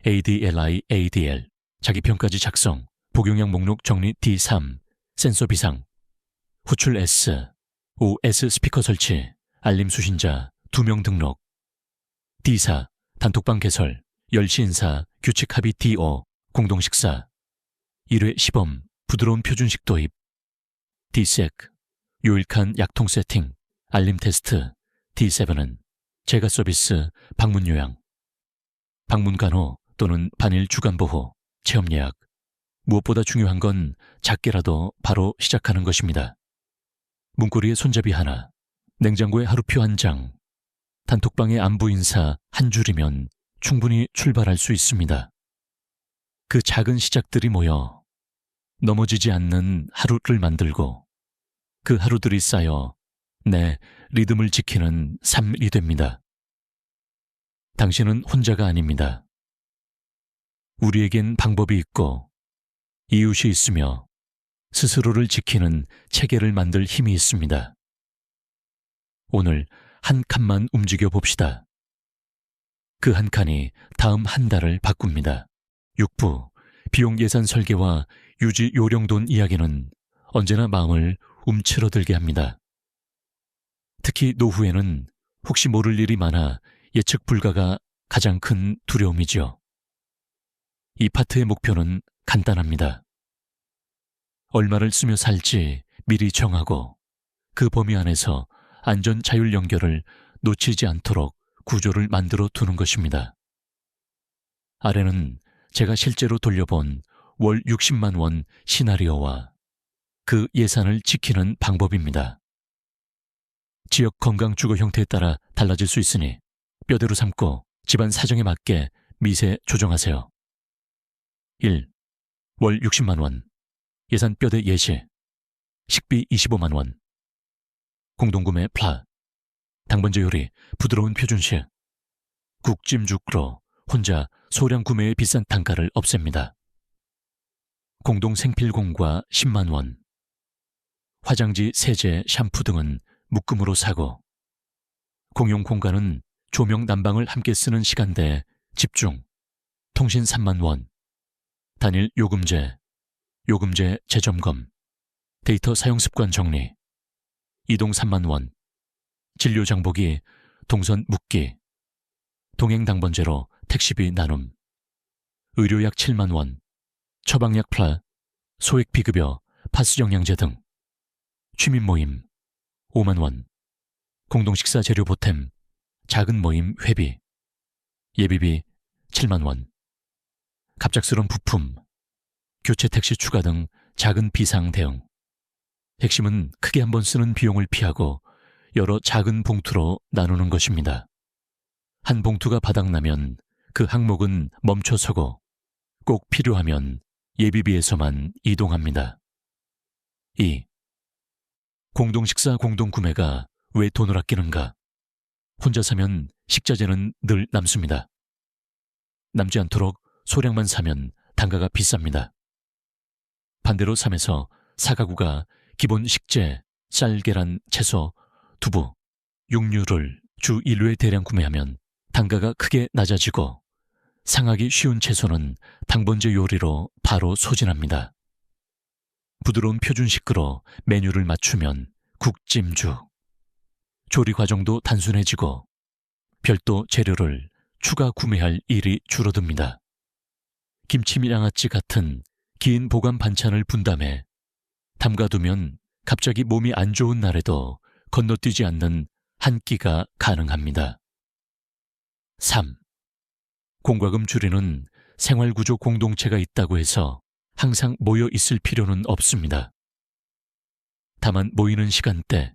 ADL 자기평가지 작성 복용량 목록 정리 D3 센서 비상 호출 S OS 스피커 설치 알림 수신자 2명 등록 D4 단톡방 개설 10시 인사 규칙 합의 D5 공동식사 1회 시범 부드러운 표준식 도입 D6 요일칸 약통 세팅 알림 테스트 D7은 재가 서비스 방문 요양 방문 간호 또는 반일 주간 보호 체험 예약 무엇보다 중요한 건 작게라도 바로 시작하는 것입니다. 문고리에 손잡이 하나 냉장고에 하루표 한 장 단톡방에 안부 인사 한 줄이면 충분히 출발할 수 있습니다. 그 작은 시작들이 모여 넘어지지 않는 하루를 만들고 그 하루들이 쌓여 내 리듬을 지키는 삶이 됩니다. 당신은 혼자가 아닙니다. 우리에겐 방법이 있고 이웃이 있으며 스스로를 지키는 체계를 만들 힘이 있습니다. 오늘 한 칸만 움직여 봅시다. 그 한 칸이 다음 한 달을 바꿉니다. 6부 비용 예산 설계와 유지 요령돈 이야기는 언제나 마음을 움츠러들게 합니다. 특히 노후에는 혹시 모를 일이 많아 예측 불가가 가장 큰 두려움이지요. 이 파트의 목표는 간단합니다. 얼마를 쓰며 살지 미리 정하고 그 범위 안에서 안전 자율 연결을 놓치지 않도록 구조를 만들어 두는 것입니다. 아래는 제가 실제로 돌려본 월 60만 원 시나리오와 그 예산을 지키는 방법입니다. 지역 건강 주거 형태에 따라 달라질 수 있으니 뼈대로 삼고 집안 사정에 맞게 미세 조정하세요. 1. 월 60만 원 예산 뼈대 예시 식비 25만 원 공동구매 플라 당번제 요리 부드러운 표준식 국찜죽으로 혼자 소량 구매의 비싼 단가를 없앱니다. 공동 생필공과 10만 원 화장지, 세제, 샴푸 등은 묶음으로 사고 공용 공간은 조명, 난방을 함께 쓰는 시간대에 집중 통신 3만 원 단일 요금제 재점검 데이터 사용 습관 정리 이동 3만 원 진료 장보기 동선 묵기 동행 당번제로 택시비 나눔 의료약 7만 원 처방약 플라 소액 비급여 파스 영양제 등 취미 모임 5만 원 공동식사 재료 보탬 작은 모임 회비 예비비 7만 원 갑작스러운 부품 교체 택시 추가 등 작은 비상 대응 핵심은 크게 한번 쓰는 비용을 피하고 여러 작은 봉투로 나누는 것입니다. 한 봉투가 바닥나면 그 항목은 멈춰서고 꼭 필요하면 예비비에서만 이동합니다. 2. 공동식사 공동구매가 왜 돈을 아끼는가? 혼자 사면 식자재는 늘 남습니다. 남지 않도록 소량만 사면 단가가 비쌉니다. 반대로 3에서 4가구가 기본 식재, 쌀, 계란, 채소, 두부, 육류를 주 1회 대량 구매하면 단가가 크게 낮아지고 상하기 쉬운 채소는 당번제 요리로 바로 소진합니다. 부드러운 표준식으로 메뉴를 맞추면 국찜죽. 조리 과정도 단순해지고 별도 재료를 추가 구매할 일이 줄어듭니다. 김치밀양아찌 같은 긴 보관 반찬을 분담해 담가두면 갑자기 몸이 안 좋은 날에도 건너뛰지 않는 한 끼가 가능합니다. 3. 공과금 줄이는 생활구조 공동체가 있다고 해서 항상 모여 있을 필요는 없습니다. 다만 모이는 시간대,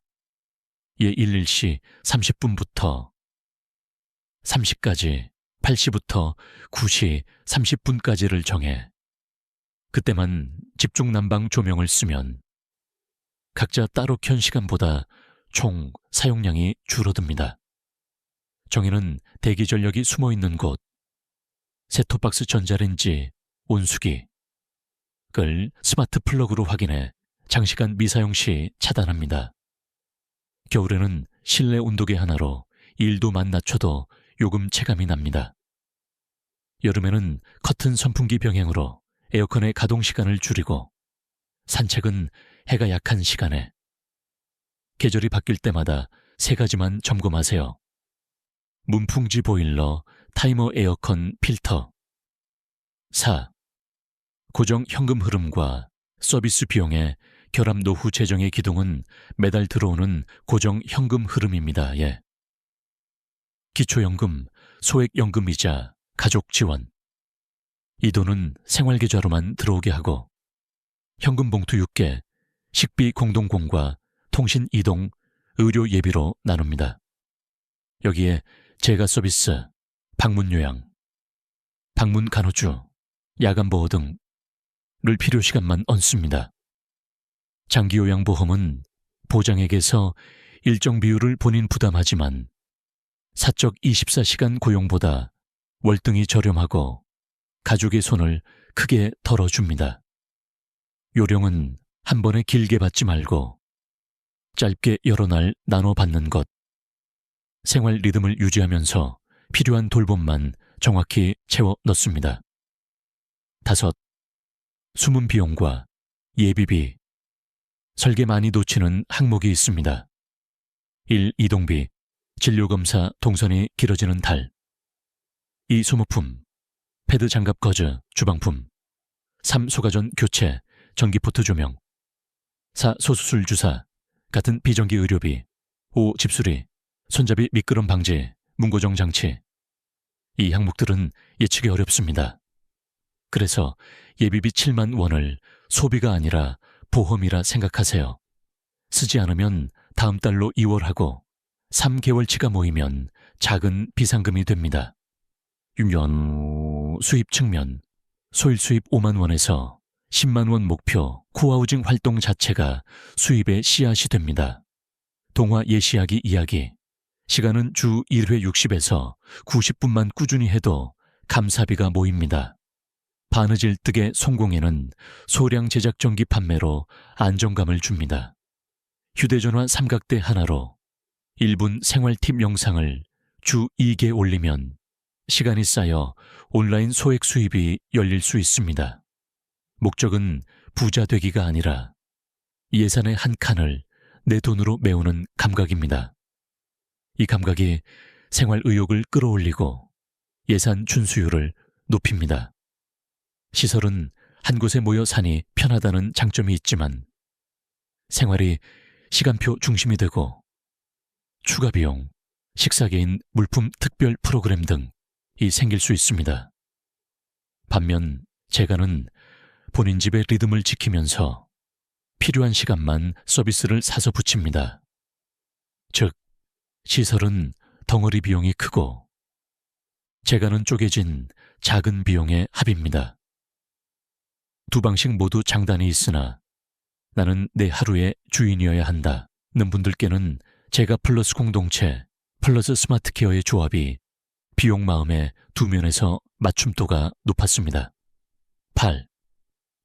예 11시 30분부터 30까지, 8시부터 9시 30분까지를 정해 그때만 집중 난방 조명을 쓰면 각자 따로 켠 시간보다 총 사용량이 줄어듭니다. 정해는 대기 전력이 숨어있는 곳, 셋톱박스 전자레인지, 온수기, 걸 스마트 플러그로 확인해 장시간 미사용 시 차단합니다. 겨울에는 실내 온도계 하나로 1도만 낮춰도 요금 체감이 납니다. 여름에는 커튼 선풍기 병행으로 에어컨의 가동 시간을 줄이고 산책은 해가 약한 시간에 계절이 바뀔 때마다 3가지만 점검하세요. 문풍지 보일러, 타이머 에어컨 필터. 4. 고정 현금 흐름과 서비스 비용의 결합 노후 재정의 기둥은 매달 들어오는 고정 현금 흐름입니다. 예. 기초연금, 소액연금이자 가족 지원. 이 돈은 생활계좌로만 들어오게 하고 현금 봉투 6개, 식비 공동공과 통신 이동, 의료 예비로 나눕니다. 여기에 재가 서비스, 방문 요양, 방문 간호주, 야간 보호 등을 필요 시간만 얹습니다. 장기 요양보험은 보장액에서 일정 비율을 본인 부담하지만 사적 24시간 고용보다 월등히 저렴하고 가족의 손을 크게 덜어줍니다. 요령은 한 번에 길게 받지 말고 짧게 여러 날 나눠 받는 것. 생활 리듬을 유지하면서 필요한 돌봄만 정확히 채워 넣습니다. 5. 숨은 비용과 예비비. 설계 많이 놓치는 항목이 있습니다. 1. 이동비, 진료검사 동선이 길어지는 달. 2. 소모품, 패드 장갑 거즈, 주방품. 3. 소가전 교체, 전기포트 조명. 4. 소수술 주사, 같은 비정기 의료비. 5. 집수리, 손잡이 미끄럼 방지, 문고정 장치. 이 항목들은 예측이 어렵습니다. 그래서 예비비 7만 원을 소비가 아니라 보험이라 생각하세요. 쓰지 않으면 다음 달로 2월하고 3개월치가 모이면 작은 비상금이 됩니다. 6년 수입 측면, 소일 수입 5만 원에서 10만 원 목표 코하우징 활동 자체가 수입의 씨앗이 됩니다. 동화 예시하기 이야기. 시간은 주 1회 60에서 90분만 꾸준히 해도 감사비가 모입니다. 바느질 득의 성공에는 소량 제작 전기 판매로 안정감을 줍니다. 휴대전화 삼각대 하나로 1분 생활팁 영상을 주 2개 올리면 시간이 쌓여 온라인 소액 수입이 열릴 수 있습니다. 목적은 부자 되기가 아니라 예산의 한 칸을 내 돈으로 메우는 감각입니다. 이 감각이 생활 의욕을 끌어올리고 예산 준수율을 높입니다. 시설은 한 곳에 모여 사니 편하다는 장점이 있지만 생활이 시간표 중심이 되고 추가 비용, 식사계인 물품 특별 프로그램 등이 생길 수 있습니다. 반면 재가는 본인 집의 리듬을 지키면서 필요한 시간만 서비스를 사서 붙입니다. 즉, 시설은 덩어리 비용이 크고 재가는 쪼개진 작은 비용의 합입니다. 두 방식 모두 장단이 있으나 나는 내 하루의 주인이어야 한다는 분들께는 재가 플러스 공동체, 플러스 스마트케어의 조합이 비용 마음의 두 면에서 맞춤도가 높았습니다. 8.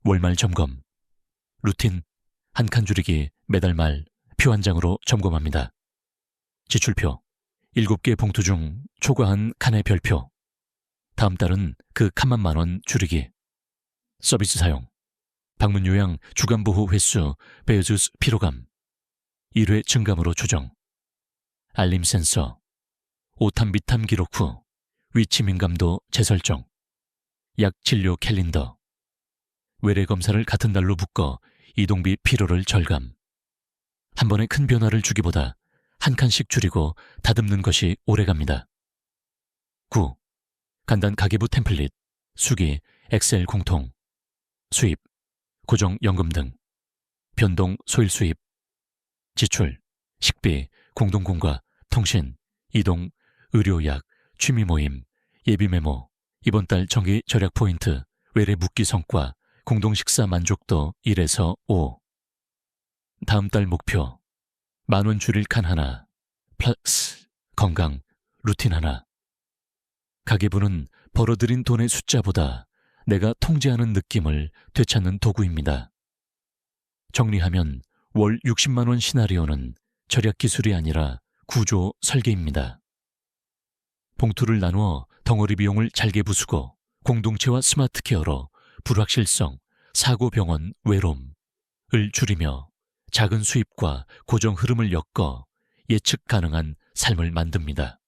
월말 점검. 루틴 한 칸 줄이기 매달 말 표 한 장으로 점검합니다. 지출표 7개 봉투 중 초과한 칸의 별표. 다음 달은 그 칸만 만원 줄이기. 서비스 사용 방문 요양 주간 보호 횟수 베어주스 피로감 1회 증감으로 조정. 알림 센서 오탐 비탐 기록 후 위치 민감도 재설정. 약 진료 캘린더 외래 검사를 같은 달로 묶어 이동비 피로를 절감. 한 번에 큰 변화를 주기보다 한 칸씩 줄이고 다듬는 것이 오래갑니다. 9. 간단 가계부 템플릿, 수기, 엑셀 공통, 수입, 고정 연금 등, 변동 소일 수입, 지출, 식비, 공동공과, 통신, 이동, 의료약, 취미 모임, 예비 메모, 이번 달 정기 절약 포인트, 외래 묵기 성과, 공동 식사 만족도 1에서 5. 다음 달 목표, 만원 줄일 칸 하나, 플러스, 건강, 루틴 하나. 가계부는 벌어들인 돈의 숫자보다 내가 통제하는 느낌을 되찾는 도구입니다. 정리하면 월 60만 원 시나리오는 절약 기술이 아니라 구조 설계입니다. 봉투를 나누어 덩어리 비용을 잘게 부수고 공동체와 스마트 케어로 불확실성, 사고병원, 외로움을 줄이며 작은 수입과 고정 흐름을 엮어 예측 가능한 삶을 만듭니다.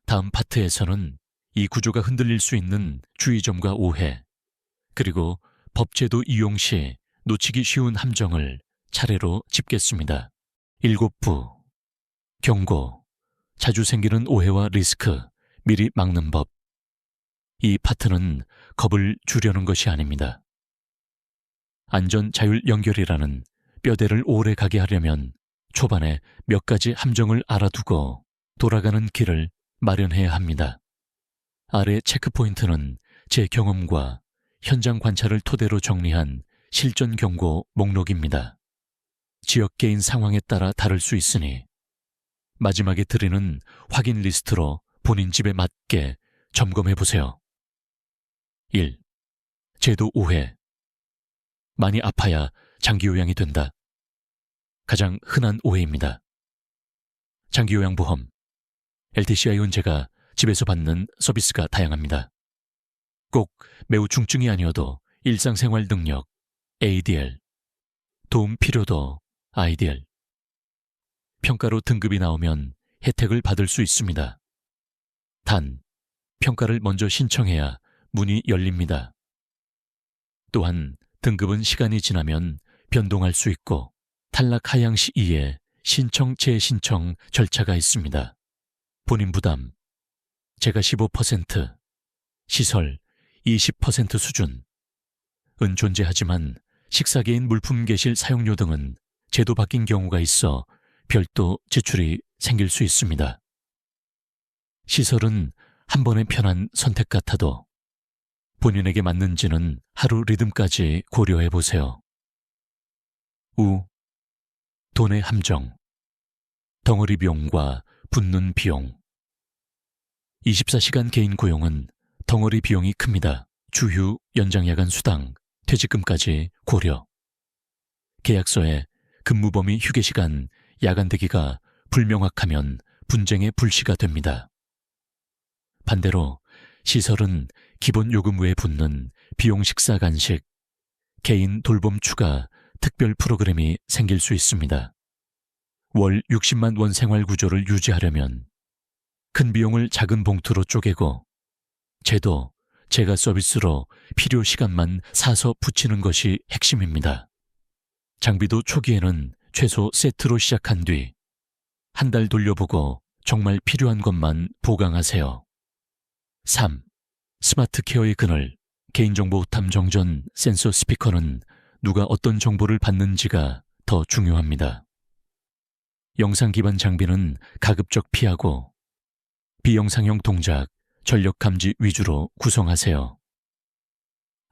다음 파트에서는 이 구조가 흔들릴 수 있는 주의점과 오해, 그리고 법제도 이용 시 놓치기 쉬운 함정을 차례로 짚겠습니다. 7부 경고, 자주 생기는 오해와 리스크, 미리 막는 법. 이 파트는 겁을 주려는 것이 아닙니다. 안전 자율 연결이라는 뼈대를 오래 가게 하려면 초반에 몇 가지 함정을 알아두고 돌아가는 길을 마련해야 합니다. 아래 체크포인트는 제 경험과 현장 관찰을 토대로 정리한 실전 경고 목록입니다. 지역 개인 상황에 따라 다를 수 있으니 마지막에 드리는 확인 리스트로 본인 집에 맞게 점검해 보세요. 1. 제도 오해. 많이 아파야 장기요양이 된다. 가장 흔한 오해입니다. 장기요양보험, LTCI 은제가 집에서 받는 서비스가 다양합니다. 꼭 매우 중증이 아니어도 일상생활 능력, ADL, 도움 필요도, IDL. 평가로 등급이 나오면 혜택을 받을 수 있습니다. 단, 평가를 먼저 신청해야 문이 열립니다. 또한 등급은 시간이 지나면 변동할 수 있고 탈락 하향 시에 신청 재신청 절차가 있습니다. 본인 부담, 제가 15%, 시설 20% 수준. 은 존재하지만 식사계인 물품 개실 사용료 등은 제도 바뀐 경우가 있어 별도 지출이 생길 수 있습니다. 시설은 한 번의 편한 선택 같아도 본인에게 맞는지는 하루 리듬까지 고려해 보세요. 우, 돈의 함정, 덩어리 비용과 붙는 비용. 24시간 개인 고용은 덩어리 비용이 큽니다. 주휴, 연장 야간 수당, 퇴직금까지 고려. 계약서에 근무 범위 휴게 시간, 야간 대기가 불명확하면 분쟁의 불씨가 됩니다. 반대로 시설은 기본 요금 외에 붙는 비용 식사 간식, 개인 돌봄 추가, 특별 프로그램이 생길 수 있습니다. 월 60만 원 생활 구조를 유지하려면 큰 비용을 작은 봉투로 쪼개고 제도, 제가 서비스로 필요 시간만 사서 붙이는 것이 핵심입니다. 장비도 초기에는 최소 세트로 시작한 뒤 한 달 돌려보고 정말 필요한 것만 보강하세요. 3. 스마트 케어의 그늘, 개인정보 오탐 정전 센서 스피커는 누가 어떤 정보를 받는지가 더 중요합니다. 영상 기반 장비는 가급적 피하고 비영상형 동작, 전력 감지 위주로 구성하세요.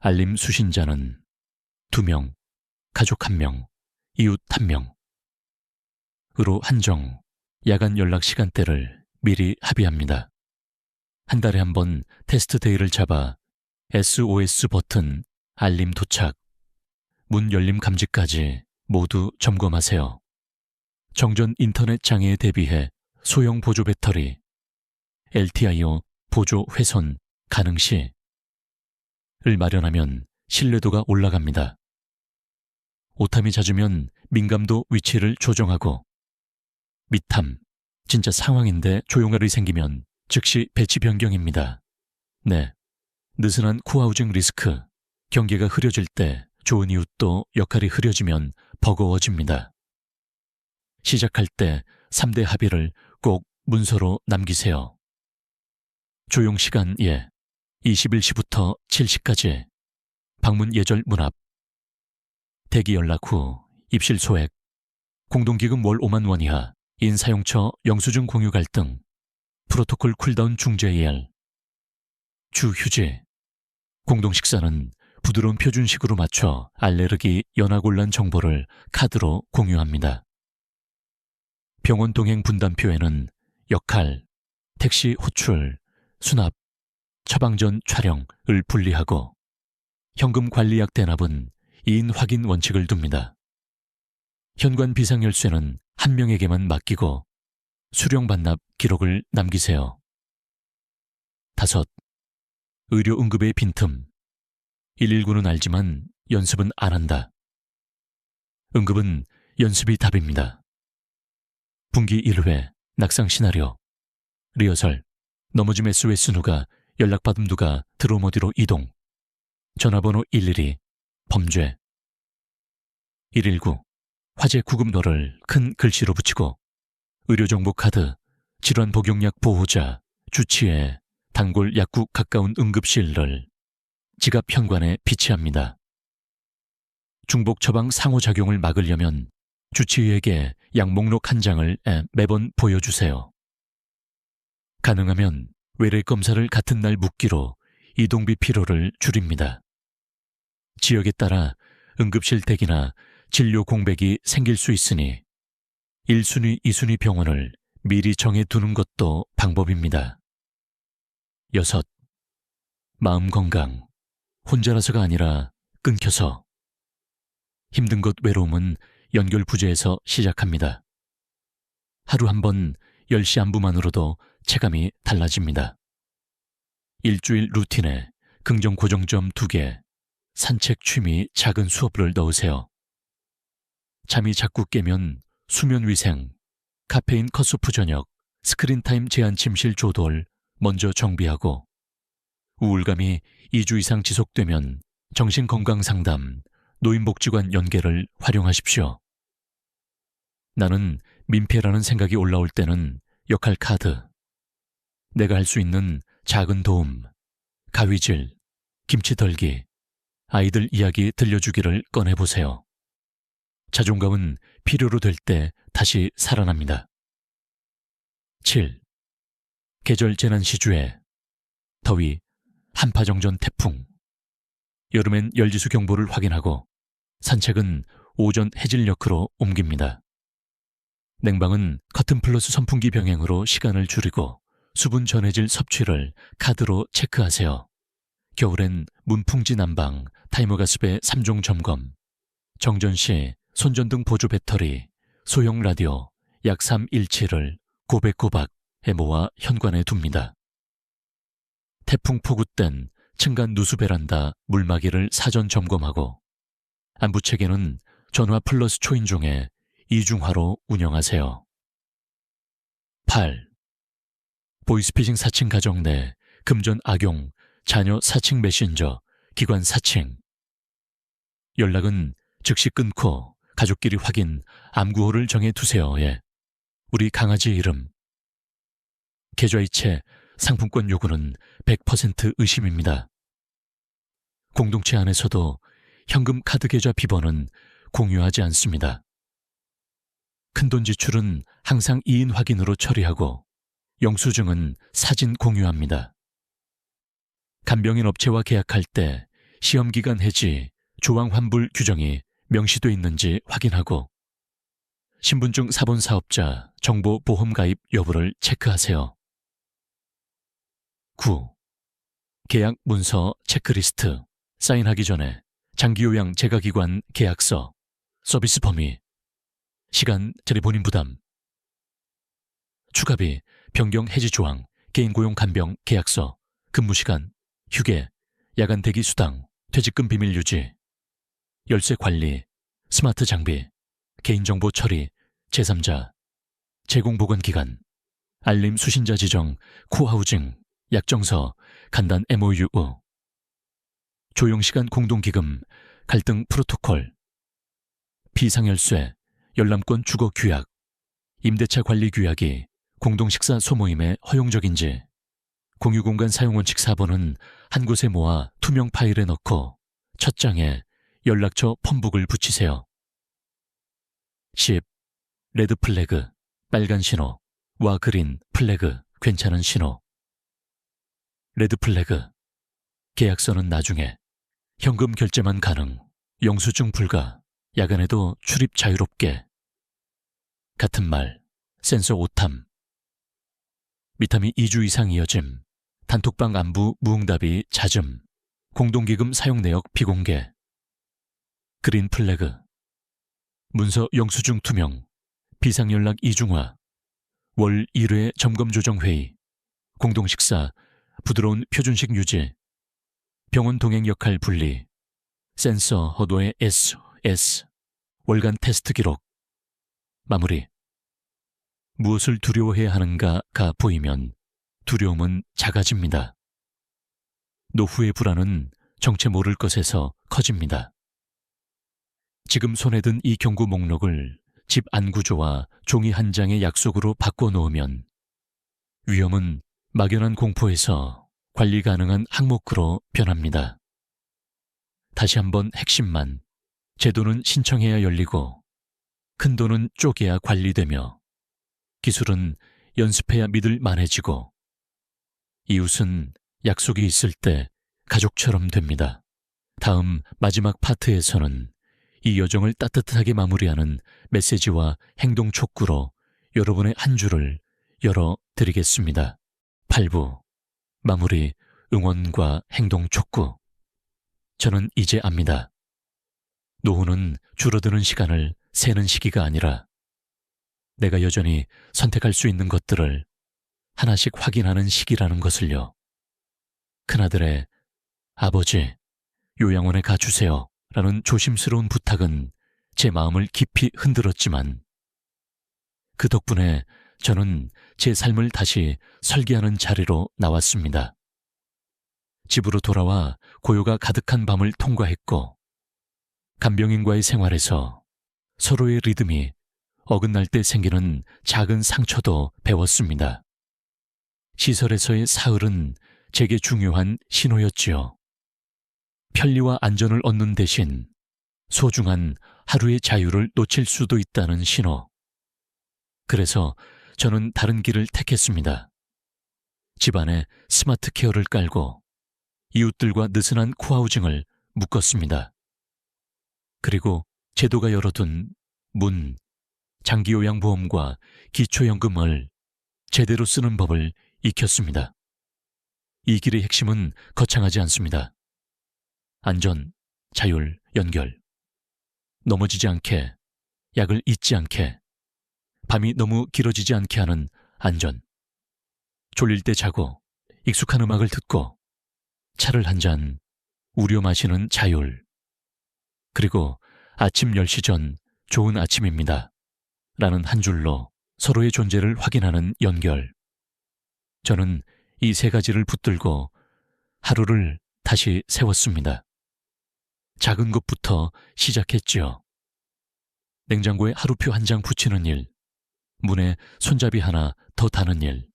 알림 수신자는 2명, 가족 1명, 이웃 1명. 으로 한정, 야간 연락 시간대를 미리 합의합니다. 한 달에 한 번 테스트 데이를 잡아 SOS 버튼, 알림 도착, 문 열림 감지까지 모두 점검하세요. 정전 인터넷 장애에 대비해 소형 보조 배터리, LTIO 보조 훼손 가능 시를 마련하면 신뢰도가 올라갑니다. 오탐이 잦으면 민감도 위치를 조정하고, 미탐, 진짜 상황인데 조용할이 생기면 즉시 배치 변경입니다. 네, 느슨한 코하우징 리스크, 경계가 흐려질 때 좋은 이웃도 역할이 흐려지면 버거워집니다. 시작할 때 3대 합의를 꼭 문서로 남기세요. 조용시간 21시부터 7시까지, 방문 예절 문 앞, 대기 연락 후 입실 소액, 공동기금 월 5만 원 이하, 인사용처 영수증 공유 갈등, 프로토콜 쿨다운 중재 예열, 주 휴지, 공동식사는 부드러운 표준식으로 맞춰 알레르기 연하곤란 정보를 카드로 공유합니다. 병원 동행 분담표에는 역할, 택시 호출, 수납, 처방전 촬영을 분리하고, 현금 관리약 대납은 2인 확인 원칙을 둡니다. 현관 비상열쇠는 한 명에게만 맡기고 수령 반납 기록을 남기세요. 5. 의료 응급의 빈틈. 119는 알지만 연습은 안 한다. 응급은 연습이 답입니다. 분기 1회, 낙상 시나리오, 리허설, 넘어짐 SOS 누가, 연락받음 누가, 드럼 어디로 이동, 전화번호 112, 범죄. 119, 화재 구급노를 큰 글씨로 붙이고, 의료정보 카드, 질환 복용약 보호자, 주치의, 단골 약국 가까운 응급실을 지갑 현관에 비치합니다. 중복 처방 상호작용을 막으려면 주치의에게 약 목록 한 장을 매번 보여주세요. 가능하면 외래 검사를 같은 날 묻기로 이동비 피로를 줄입니다. 지역에 따라 응급실 대기나 진료 공백이 생길 수 있으니 1순위, 2순위 병원을 미리 정해두는 것도 방법입니다. 6. 마음 건강. 혼자라서가 아니라 끊겨서. 힘든 것 외로움은 연결 부재에서 시작합니다. 하루 한 번 10시 안부만으로도 체감이 달라집니다. 일주일 루틴에 긍정 고정점 2개, 산책, 취미, 작은 수업을 넣으세요. 잠이 자꾸 깨면 수면 위생, 카페인 컷오프 저녁, 스크린타임 제한 침실 조돌 먼저 정비하고, 우울감이 2주 이상 지속되면 정신건강상담, 노인복지관 연계를 활용하십시오. 나는 민폐라는 생각이 올라올 때는 역할 카드, 내가 할 수 있는 작은 도움, 가위질, 김치 덜기, 아이들 이야기 들려주기를 꺼내보세요. 자존감은 필요로 될 때 다시 살아납니다. 7. 계절 재난 시주에 더위, 한파정전 태풍. 여름엔 열지수 경보를 확인하고 산책은 오전 해질녘으로 옮깁니다. 냉방은 커튼 플러스 선풍기 병행으로 시간을 줄이고 수분 전해질 섭취를 카드로 체크하세요. 겨울엔 문풍지 난방, 타이머 가습의 3종 점검, 정전 시 손전등 보조 배터리, 소형 라디오 약 317을 고백고박에 모아 현관에 둡니다. 태풍 폭우 땐 층간 누수 베란다 물막이를 사전 점검하고, 안부체계는 전화 플러스 초인종에 이중화로 운영하세요. 8. 보이스피싱 사칭 가정 내 금전 악용, 자녀 사칭 메신저, 기관 사칭. 연락은 즉시 끊고 가족끼리 확인, 암구호를 정해두세요. 우리 강아지 이름. 계좌이체, 상품권 요구는 100% 의심입니다. 공동체 안에서도 현금 카드 계좌 비번은 공유하지 않습니다. 큰돈 지출은 항상 2인 확인으로 처리하고 영수증은 사진 공유합니다. 간병인 업체와 계약할 때 시험기간 해지, 조항 환불 규정이 명시돼 있는지 확인하고 신분증 사본 사업자 정보 보험 가입 여부를 체크하세요. 9. 계약 문서 체크리스트, 사인하기 전에 장기요양 재가기관 계약서, 서비스 범위, 시간 자리 본인 부담, 추가비, 변경 해지 조항, 개인고용 간병 계약서, 근무시간, 휴게, 야간 대기 수당, 퇴직금 비밀 유지, 열쇠 관리, 스마트 장비, 개인정보 처리, 제3자, 제공 보관 기간, 알림 수신자 지정, 코하우징, 약정서, 간단 MOU, 조용시간 공동기금, 갈등 프로토콜, 비상열쇠, 열람권 주거 규약, 임대차 관리 규약이 공동식사 소모임에 허용적인지, 공유공간 사용원칙 4번은 한 곳에 모아 투명 파일에 넣고 첫 장에 연락처 펌북을 붙이세요. 10. 레드 플래그, 빨간 신호, 와 그린 플래그, 괜찮은 신호. 레드 플래그, 계약서는 나중에, 현금 결제만 가능, 영수증 불가, 야간에도 출입 자유롭게. 같은 말, 센서 오탐. 미탐이 2주 이상 이어짐, 단톡방 안부 무응답이 잦음, 공동기금 사용 내역 비공개. 그린 플래그, 문서 영수증 투명, 비상연락 이중화, 월 1회 점검조정회의, 공동식사, 부드러운 표준식 유지, 병원 동행 역할 분리, 센서 허도의 S, 월간 테스트 기록. 마무리. 무엇을 두려워해야 하는가가 보이면 두려움은 작아집니다. 노후의 불안은 정체 모를 것에서 커집니다. 지금 손에 든 이 경고 목록을 집 안구조와 종이 한 장의 약속으로 바꿔놓으면 위험은 막연한 공포에서 관리 가능한 항목으로 변합니다. 다시 한번 핵심만, 제도는 신청해야 열리고 큰돈은 쪼개야 관리되며 기술은 연습해야 믿을 만해지고 이웃은 약속이 있을 때 가족처럼 됩니다. 다음 마지막 파트에서는 이 여정을 따뜻하게 마무리하는 메시지와 행동 촉구로 여러분의 한 주를 열어드리겠습니다. 8부 마무리 응원과 행동 촉구. 저는 이제 압니다. 노후는 줄어드는 시간을 세는 시기가 아니라 내가 여전히 선택할 수 있는 것들을 하나씩 확인하는 시기라는 것을요. 큰아들의 아버지, 요양원에 가주세요 라는 조심스러운 부탁은 제 마음을 깊이 흔들었지만 그 덕분에 저는 제 삶을 다시 설계하는 자리로 나왔습니다. 집으로 돌아와 고요가 가득한 밤을 통과했고 간병인과의 생활에서 서로의 리듬이 어긋날 때 생기는 작은 상처도 배웠습니다. 시설에서의 사흘은 제게 중요한 신호였지요. 편리와 안전을 얻는 대신 소중한 하루의 자유를 놓칠 수도 있다는 신호. 그래서 저는 다른 길을 택했습니다. 집안에 스마트 케어를 깔고 이웃들과 느슨한 코하우징을 묶었습니다. 그리고 제도가 열어둔 문, 장기요양보험과 기초연금을 제대로 쓰는 법을 익혔습니다. 이 길의 핵심은 거창하지 않습니다. 안전, 자율, 연결. 넘어지지 않게, 약을 잊지 않게, 밤이 너무 길어지지 않게 하는 안전. 졸릴 때 자고, 익숙한 음악을 듣고, 차를 한 잔 우려 마시는 자율. 그리고 아침 10시 전 좋은 아침입니다. 라는 한 줄로 서로의 존재를 확인하는 연결. 저는 이 세 가지를 붙들고 하루를 다시 세웠습니다. 작은 것부터 시작했지요. 냉장고에 하루표 한 장 붙이는 일, 문에 손잡이 하나 더 다는 일,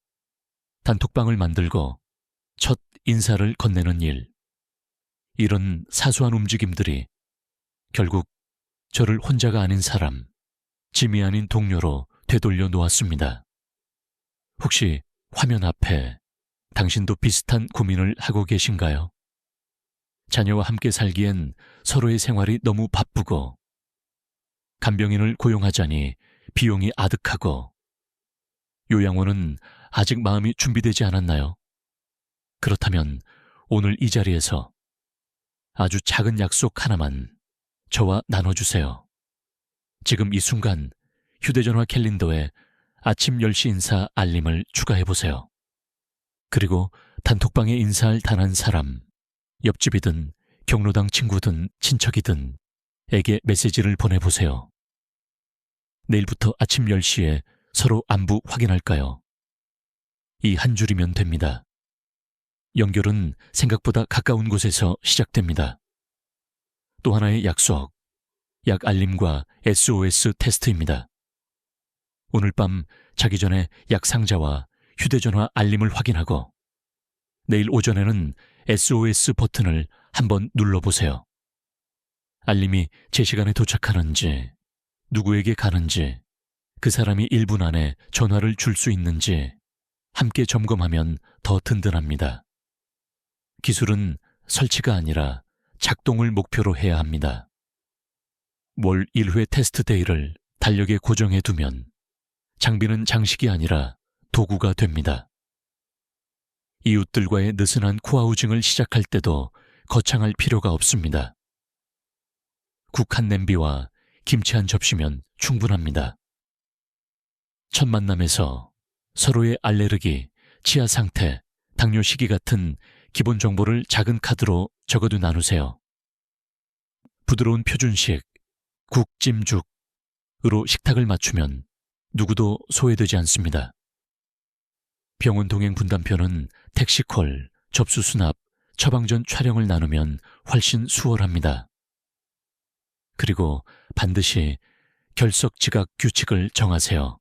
단톡방을 만들고 첫 인사를 건네는 일. 이런 사소한 움직임들이 결국 저를 혼자가 아닌 사람, 짐이 아닌 동료로 되돌려 놓았습니다. 혹시 화면 앞에 당신도 비슷한 고민을 하고 계신가요? 자녀와 함께 살기엔 서로의 생활이 너무 바쁘고 간병인을 고용하자니 비용이 아득하고 요양원은 아직 마음이 준비되지 않았나요? 그렇다면 오늘 이 자리에서 아주 작은 약속 하나만 저와 나눠주세요. 지금 이 순간 휴대전화 캘린더에 아침 10시 인사 알림을 추가해보세요. 그리고 단톡방에 인사할 단 한 사람, 옆집이든 경로당 친구든 친척이든 에게 메시지를 보내보세요. 내일부터 아침 10시에 서로 안부 확인할까요? 이 한 줄이면 됩니다. 연결은 생각보다 가까운 곳에서 시작됩니다. 또 하나의 약속, 약 알림과 SOS 테스트입니다. 오늘 밤 자기 전에 약 상자와 휴대전화 알림을 확인하고 내일 오전에는 SOS 버튼을 한번 눌러보세요. 알림이 제 시간에 도착하는지, 누구에게 가는지, 그 사람이 1분 안에 전화를 줄 수 있는지 함께 점검하면 더 든든합니다. 기술은 설치가 아니라 작동을 목표로 해야 합니다. 월 1회 테스트 데이를 달력에 고정해 두면 장비는 장식이 아니라 도구가 됩니다. 이웃들과의 느슨한 코아우징을 시작할 때도 거창할 필요가 없습니다. 국 한 냄비와 김치 한 접시면 충분합니다. 첫 만남에서 서로의 알레르기, 치아 상태, 당뇨 시기 같은 기본 정보를 작은 카드로 적어도 나누세요. 부드러운 표준식, 국찜죽으로 식탁을 맞추면 누구도 소외되지 않습니다. 병원 동행 분담표는 택시콜, 접수 수납, 처방전 촬영을 나누면 훨씬 수월합니다. 그리고 반드시 결석 지각 규칙을 정하세요.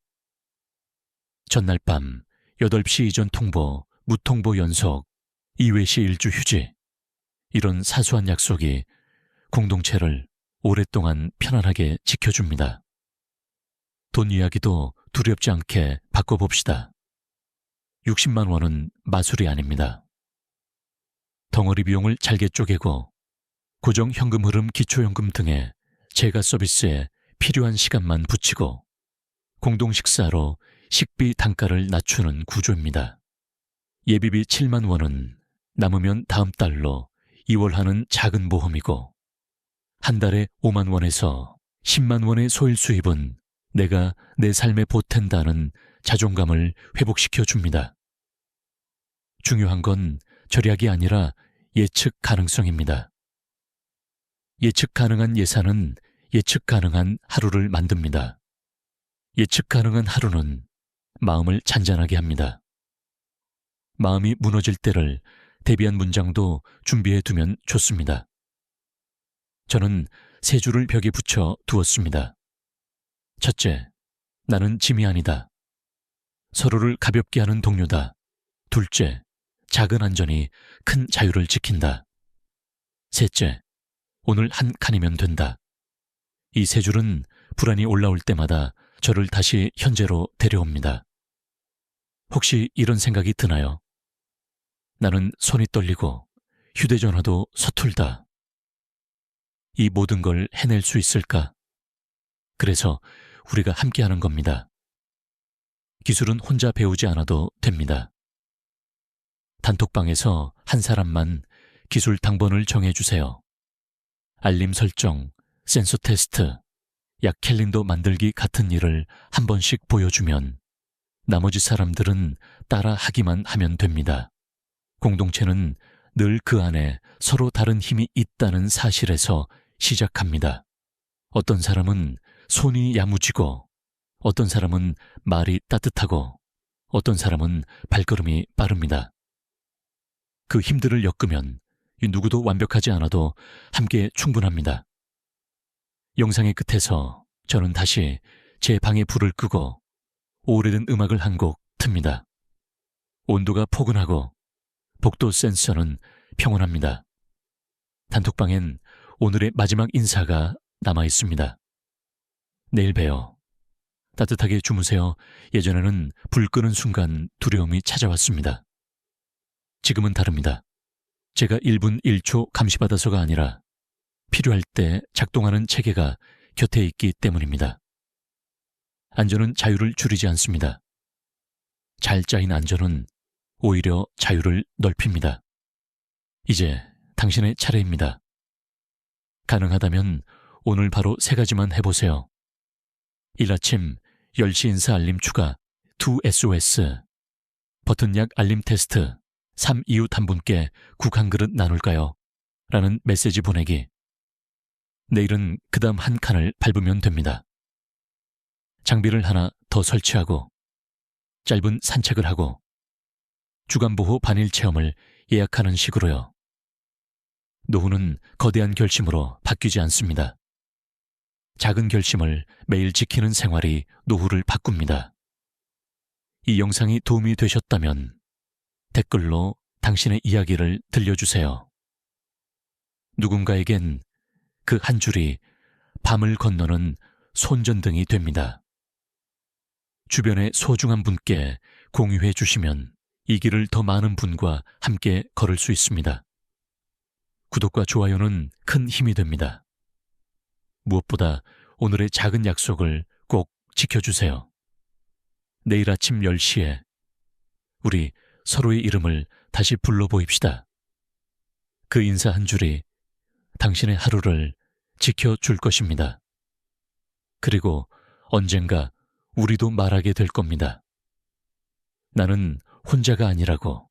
전날 밤 8시 이전 통보, 무통보 연속, 2회시 일주 휴지. 이런 사소한 약속이 공동체를 오랫동안 편안하게 지켜줍니다. 돈 이야기도 두렵지 않게 바꿔봅시다. 60만 원은 마술이 아닙니다. 덩어리 비용을 잘게 쪼개고 고정 현금 흐름 기초연금 등의 재가 서비스에 필요한 시간만 붙이고 공동 식사로 식비 단가를 낮추는 구조입니다. 예비비 7만 원은 남으면 다음 달로 2월 하는 작은 보험이고 한 달에 5만 원에서 10만 원의 소일 수입은 내가 내 삶에 보탠다는 자존감을 회복시켜 줍니다. 중요한 건 절약이 아니라 예측 가능성입니다. 예측 가능한 예산은 예측 가능한 하루를 만듭니다. 예측 가능한 하루는 마음을 잔잔하게 합니다. 마음이 무너질 때를 대비한 문장도 준비해 두면 좋습니다. 저는 세 줄을 벽에 붙여 두었습니다. 첫째, 나는 짐이 아니다. 서로를 가볍게 하는 동료다. 둘째, 작은 안전이 큰 자유를 지킨다. 셋째, 오늘 한 칸이면 된다. 이 세 줄은 불안이 올라올 때마다 저를 다시 현재로 데려옵니다. 혹시 이런 생각이 드나요? 나는 손이 떨리고 휴대전화도 서툴다. 이 모든 걸 해낼 수 있을까? 그래서 우리가 함께하는 겁니다. 기술은 혼자 배우지 않아도 됩니다. 단톡방에서 한 사람만 기술 당번을 정해주세요. 알림 설정, 센서 테스트, 약 캘린더 만들기 같은 일을 한 번씩 보여주면 나머지 사람들은 따라 하기만 하면 됩니다. 공동체는 늘 그 안에 서로 다른 힘이 있다는 사실에서 시작합니다. 어떤 사람은 손이 야무지고, 어떤 사람은 말이 따뜻하고, 어떤 사람은 발걸음이 빠릅니다. 그 힘들을 엮으면 누구도 완벽하지 않아도 함께 충분합니다. 영상의 끝에서 저는 다시 제 방에 불을 끄고 오래된 음악을 한 곡 틉니다. 온도가 포근하고 복도 센서는 평온합니다. 단톡방엔 오늘의 마지막 인사가 남아 있습니다. 내일 봬요. 따뜻하게 주무세요. 예전에는 불 끄는 순간 두려움이 찾아왔습니다. 지금은 다릅니다. 제가 1분 1초 감시받아서가 아니라 필요할 때 작동하는 체계가 곁에 있기 때문입니다. 안전은 자유를 줄이지 않습니다. 잘 짜인 안전은 오히려 자유를 넓힙니다. 이제 당신의 차례입니다. 가능하다면 오늘 바로 3가지만 해보세요. 일 아침 10시 인사 알림 추가 2SOS 버튼약 알림 테스트 3 이웃 한 분께 국 한 그릇 나눌까요? 라는 메시지 보내기. 내일은 그 다음 한 칸을 밟으면 됩니다. 장비를 하나 더 설치하고 짧은 산책을 하고 주간보호 반일 체험을 예약하는 식으로요. 노후는 거대한 결심으로 바뀌지 않습니다. 작은 결심을 매일 지키는 생활이 노후를 바꿉니다. 이 영상이 도움이 되셨다면 댓글로 당신의 이야기를 들려주세요. 누군가에겐 그 한 줄이 밤을 건너는 손전등이 됩니다. 주변의 소중한 분께 공유해 주시면 이 길을 더 많은 분과 함께 걸을 수 있습니다. 구독과 좋아요는 큰 힘이 됩니다. 무엇보다 오늘의 작은 약속을 꼭 지켜주세요. 내일 아침 10시에 우리 서로의 이름을 다시 불러보입시다. 그 인사 한 줄이 당신의 하루를 지켜줄 것입니다. 그리고 언젠가 우리도 말하게 될 겁니다. 나는 혼자가 아니라고.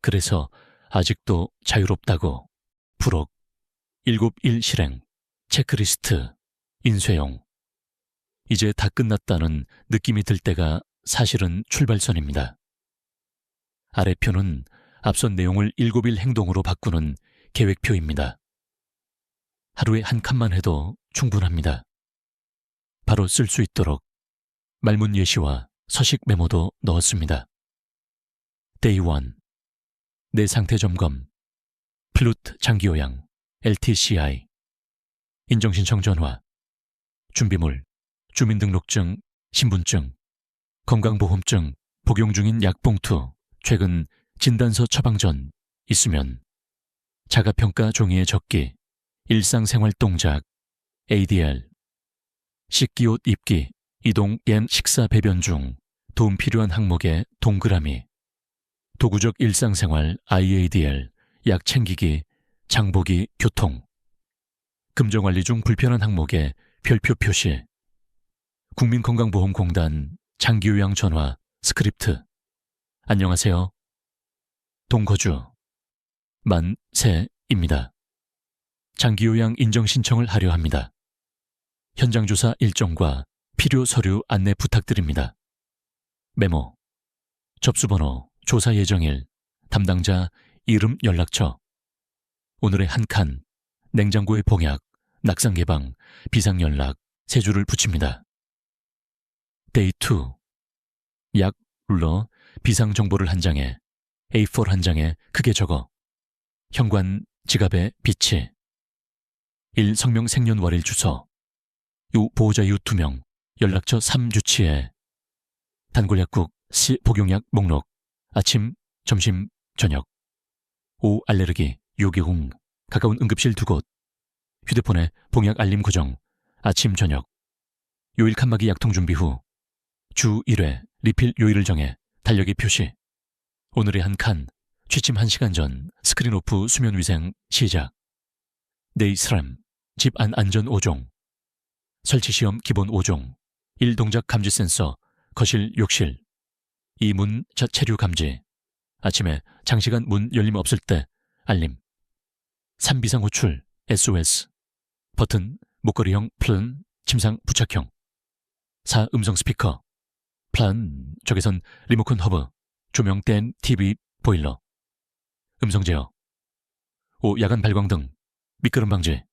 그래서 아직도 자유롭다고. 부록 7일 실행 체크리스트 인쇄용. 이제 다 끝났다는 느낌이 들 때가 사실은 출발선입니다. 아래표는 앞선 내용을 7일 행동으로 바꾸는 계획표입니다. 하루에 한 칸만 해도 충분합니다. 바로 쓸 수 있도록 말문 예시와 서식 메모도 넣었습니다. 데이 1 내 상태 점검 플루트 장기요양 LTCI 인정신청 전화 준비물 주민등록증 신분증 건강보험증 복용 중인 약봉투 최근 진단서 처방 전 있으면 자가평가 종이에 적기 일상생활 동작 ADL 씻기옷 입기 이동 옌 식사 배변 중 도움 필요한 항목에 동그라미 도구적 일상생활 IADL 약 챙기기 장보기 교통 금전관리 중 불편한 항목에 별표 표시 국민건강보험공단 장기요양 전화 스크립트 안녕하세요. 동거주 만 3입니다. 장기요양 인정신청을 하려 합니다. 현장조사 일정과 필요 서류 안내 부탁드립니다. 메모 접수번호 조사 예정일 담당자 이름 연락처 오늘의 한 칸 냉장고의 봉약 낙상 예방 비상연락 3줄을 붙입니다. 데이 2 약 룰러 비상정보를 한 장에 A4 한 장에 크게 적어 현관 지갑에 비치 1 성명 생년월일 주소 유 보호자 유 2명 연락처 3주치에 단골약국 C 복용약 목록 아침, 점심, 저녁 5 알레르기 요기홍 가까운 응급실 2곳 휴대폰에 봉약 알림 고정 아침, 저녁 요일 칸막이 약통 준비 후 주 1회 리필 요일을 정해 달력에 표시 오늘의 한 칸 취침 1시간 전 스크린 오프 수면 위생 시작 데이 3 집 안 안전 5종 설치 시험 기본 5종 1 동작 감지 센서 거실 욕실 2 문 체류 감지 아침에 장시간 문 열림 없을 때 알림 3 비상 호출 SOS 버튼 목걸이형 플랜 침상 부착형 4 음성 스피커 플랜 적외선 리모컨 허브 조명 땐 TV 보일러 음성 제어 5 야간 발광등 미끄럼 방지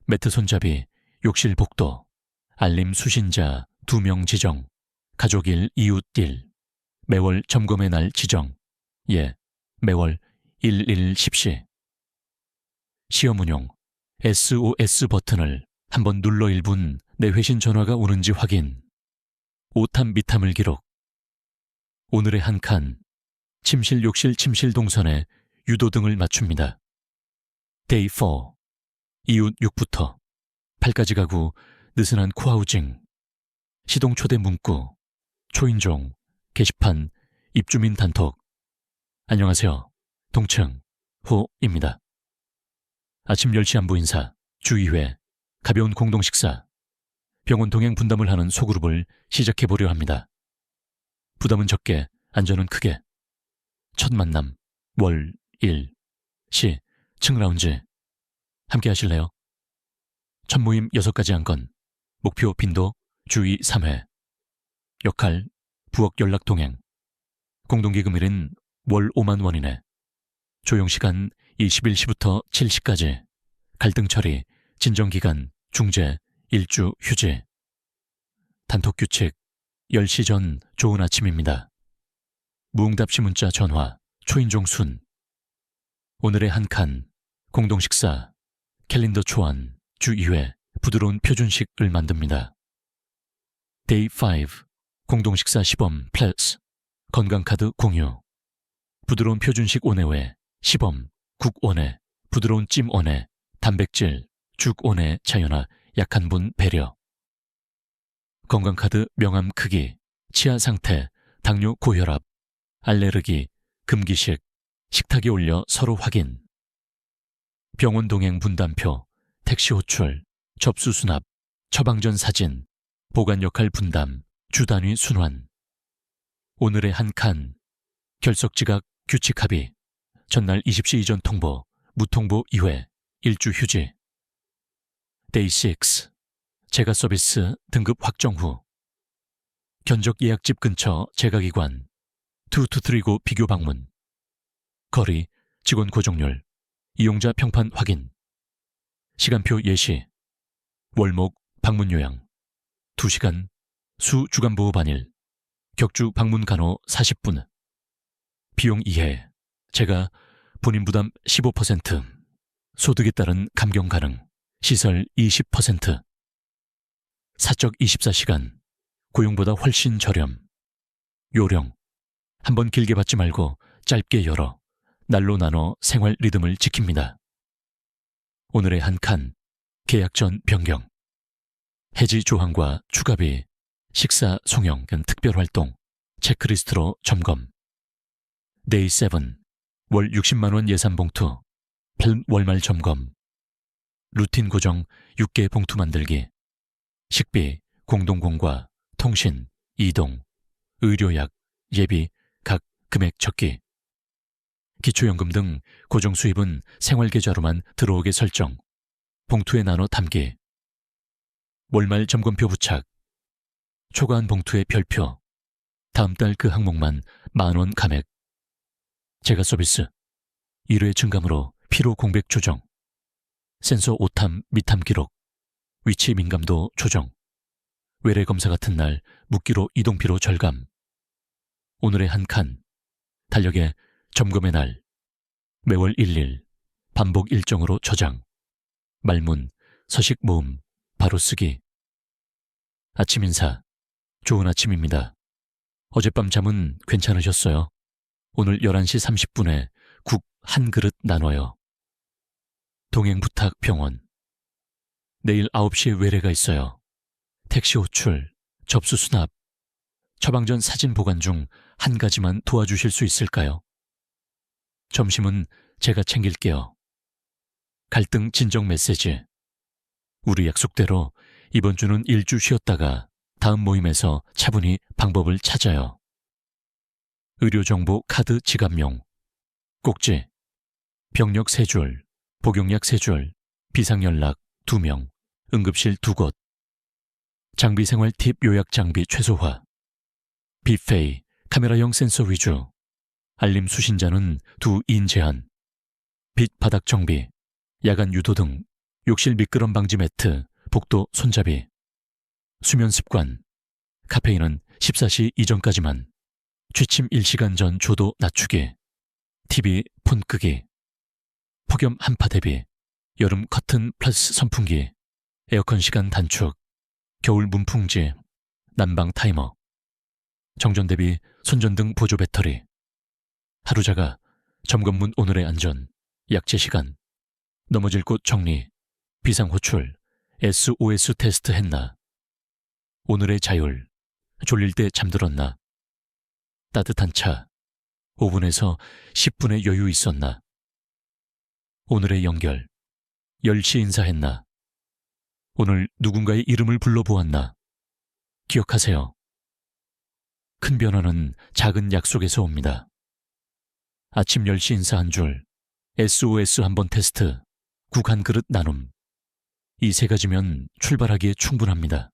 매트 손잡이 욕실 복도 알림 수신자 2명 지정 가족 1 이웃 1 매월 점검의 날 지정 예 매월 1110시 시험 운용 SOS 버튼을 한번 눌러 1분 내 회신 전화가 오는지 확인 오탐 미탐을 기록 오늘의 한 칸 침실 욕실 침실 동선에 유도등을 맞춥니다. 데이 4 이웃 6부터 8까지 가구 느슨한 코하우징 시동 초대 문구 초인종 게시판 입주민 단톡 안녕하세요. 동층 호입니다. 아침 10시 안부 인사, 주 2회, 가벼운 공동 식사, 병원 동행 분담을 하는 소그룹을 시작해보려 합니다. 부담은 적게, 안전은 크게. 첫 만남, 월, 일, 시, 층 라운지. 함께 하실래요? 첫 모임 6가지 안건, 목표 빈도 주의 3회, 역할 부엌 연락 동행, 공동기금일인 월 5만 원이네, 조용시간 21시부터 7시까지, 갈등 처리, 진정기간, 중재, 일주 휴지. 단톡규칙, 10시 전 좋은 아침입니다. 무응답시 문자 전화, 초인종 순. 오늘의 한 칸, 공동식사, 캘린더 초안, 주 2회, 부드러운 표준식을 만듭니다. 데이 5, 공동식사 시범 플러스, 건강카드 공유. 부드러운 표준식 온해외, 시범, 국 온해, 부드러운 찜 온해, 단백질, 죽 온해 자연화, 약한 분 배려. 건강카드 명함 크기, 치아 상태, 당뇨 고혈압, 알레르기, 금기식, 식탁에 올려 서로 확인. 병원 동행 분담표, 택시 호출, 접수 수납, 처방전 사진, 보관 역할 분담, 주 단위 순환. 오늘의 한 칸, 결석 지각 규칙 합의, 전날 20시 이전 통보, 무통보 2회, 일주 휴지. 데이 6, 재가 서비스 등급 확정 후. 견적 예약집 근처 재가기관, 투투트리고 비교 방문. 거리, 직원 고정률, 이용자 평판 확인. 시간표 예시, 월목 방문 요양, 2시간, 수 주간보호 반일, 격주 방문 간호 40분. 비용 이해, 제가 본인 부담 15%, 소득에 따른 감경 가능, 시설 20%. 사적 24시간, 고용보다 훨씬 저렴. 요령, 한번 길게 받지 말고 짧게 열어, 날로 나눠 생활 리듬을 지킵니다. 오늘의 한 칸, 계약 전 변경. 해지 조항과 추가비, 식사 송영 등 특별활동, 체크리스트로 점검. 데이 7, 월 60만원 예산 봉투, 필름 월말 점검. 루틴 고정 6개 봉투 만들기. 식비, 공동공과, 통신, 이동, 의료약, 예비, 각 금액 적기. 기초연금 등 고정 수입은 생활계좌로만 들어오게 설정. 봉투에 나눠 담기. 월말 점검표 부착. 초과한 봉투에 별표. 다음 달 그 항목만 10,000원 감액. 재가 서비스. 1회 증감으로 피로 공백 조정. 센서 오탐, 미탐 기록. 위치 민감도 조정. 외래 검사 같은 날 묵기로 이동피로 절감. 오늘의 한 칸. 달력에 점검의 날. 매월 1일. 반복 일정으로 저장. 말문, 서식 모음, 바로 쓰기. 아침 인사. 좋은 아침입니다. 어젯밤 잠은 괜찮으셨어요? 오늘 11시 30분에 국 한 그릇 나눠요. 동행 부탁 병원. 내일 9시에 외래가 있어요. 택시 호출, 접수 수납, 처방전 사진 보관 중 한 가지만 도와주실 수 있을까요? 점심은 제가 챙길게요. 갈등 진정 메시지. 우리 약속대로 이번 주는 일주 쉬었다가 다음 모임에서 차분히 방법을 찾아요. 의료정보 카드 지갑용. 꼭지. 병력 3줄, 복용약 3줄, 비상연락 2명, 응급실 2곳. 장비생활 팁 요약 장비 최소화. 빗페이, 카메라형 센서 위주. 알림 수신자는 2인 제한. 빛 바닥 정비, 야간 유도 등, 욕실 미끄럼 방지 매트, 복도 손잡이. 수면 습관. 카페인은 14시 이전까지만. 취침 1시간 전 조도 낮추기. TV 폰 끄기. 폭염 한파 대비. 여름 커튼 플러스 선풍기. 에어컨 시간 단축. 겨울 문풍지. 난방 타이머. 정전 대비 손전등 보조 배터리. 하루 자가. 점검문 오늘의 안전. 약제 시간. 넘어질 곳 정리. 비상 호출. SOS 테스트 했나. 오늘의 자율. 졸릴 때 잠들었나. 따뜻한 차. 5분에서 10분의 여유 있었나? 오늘의 연결. 10시 인사했나? 오늘 누군가의 이름을 불러보았나? 기억하세요. 큰 변화는 작은 약속에서 옵니다. 아침 10시 인사 한 줄, SOS 한 번 테스트, 국 한 그릇 나눔. 이 세 가지면 출발하기에 충분합니다.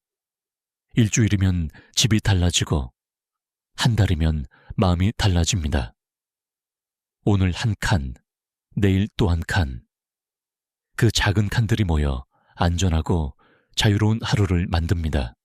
일주일이면 집이 달라지고, 한 달이면 마음이 달라집니다. 오늘 한 칸, 내일 또 한 칸. 그 작은 칸들이 모여 안전하고 자유로운 하루를 만듭니다.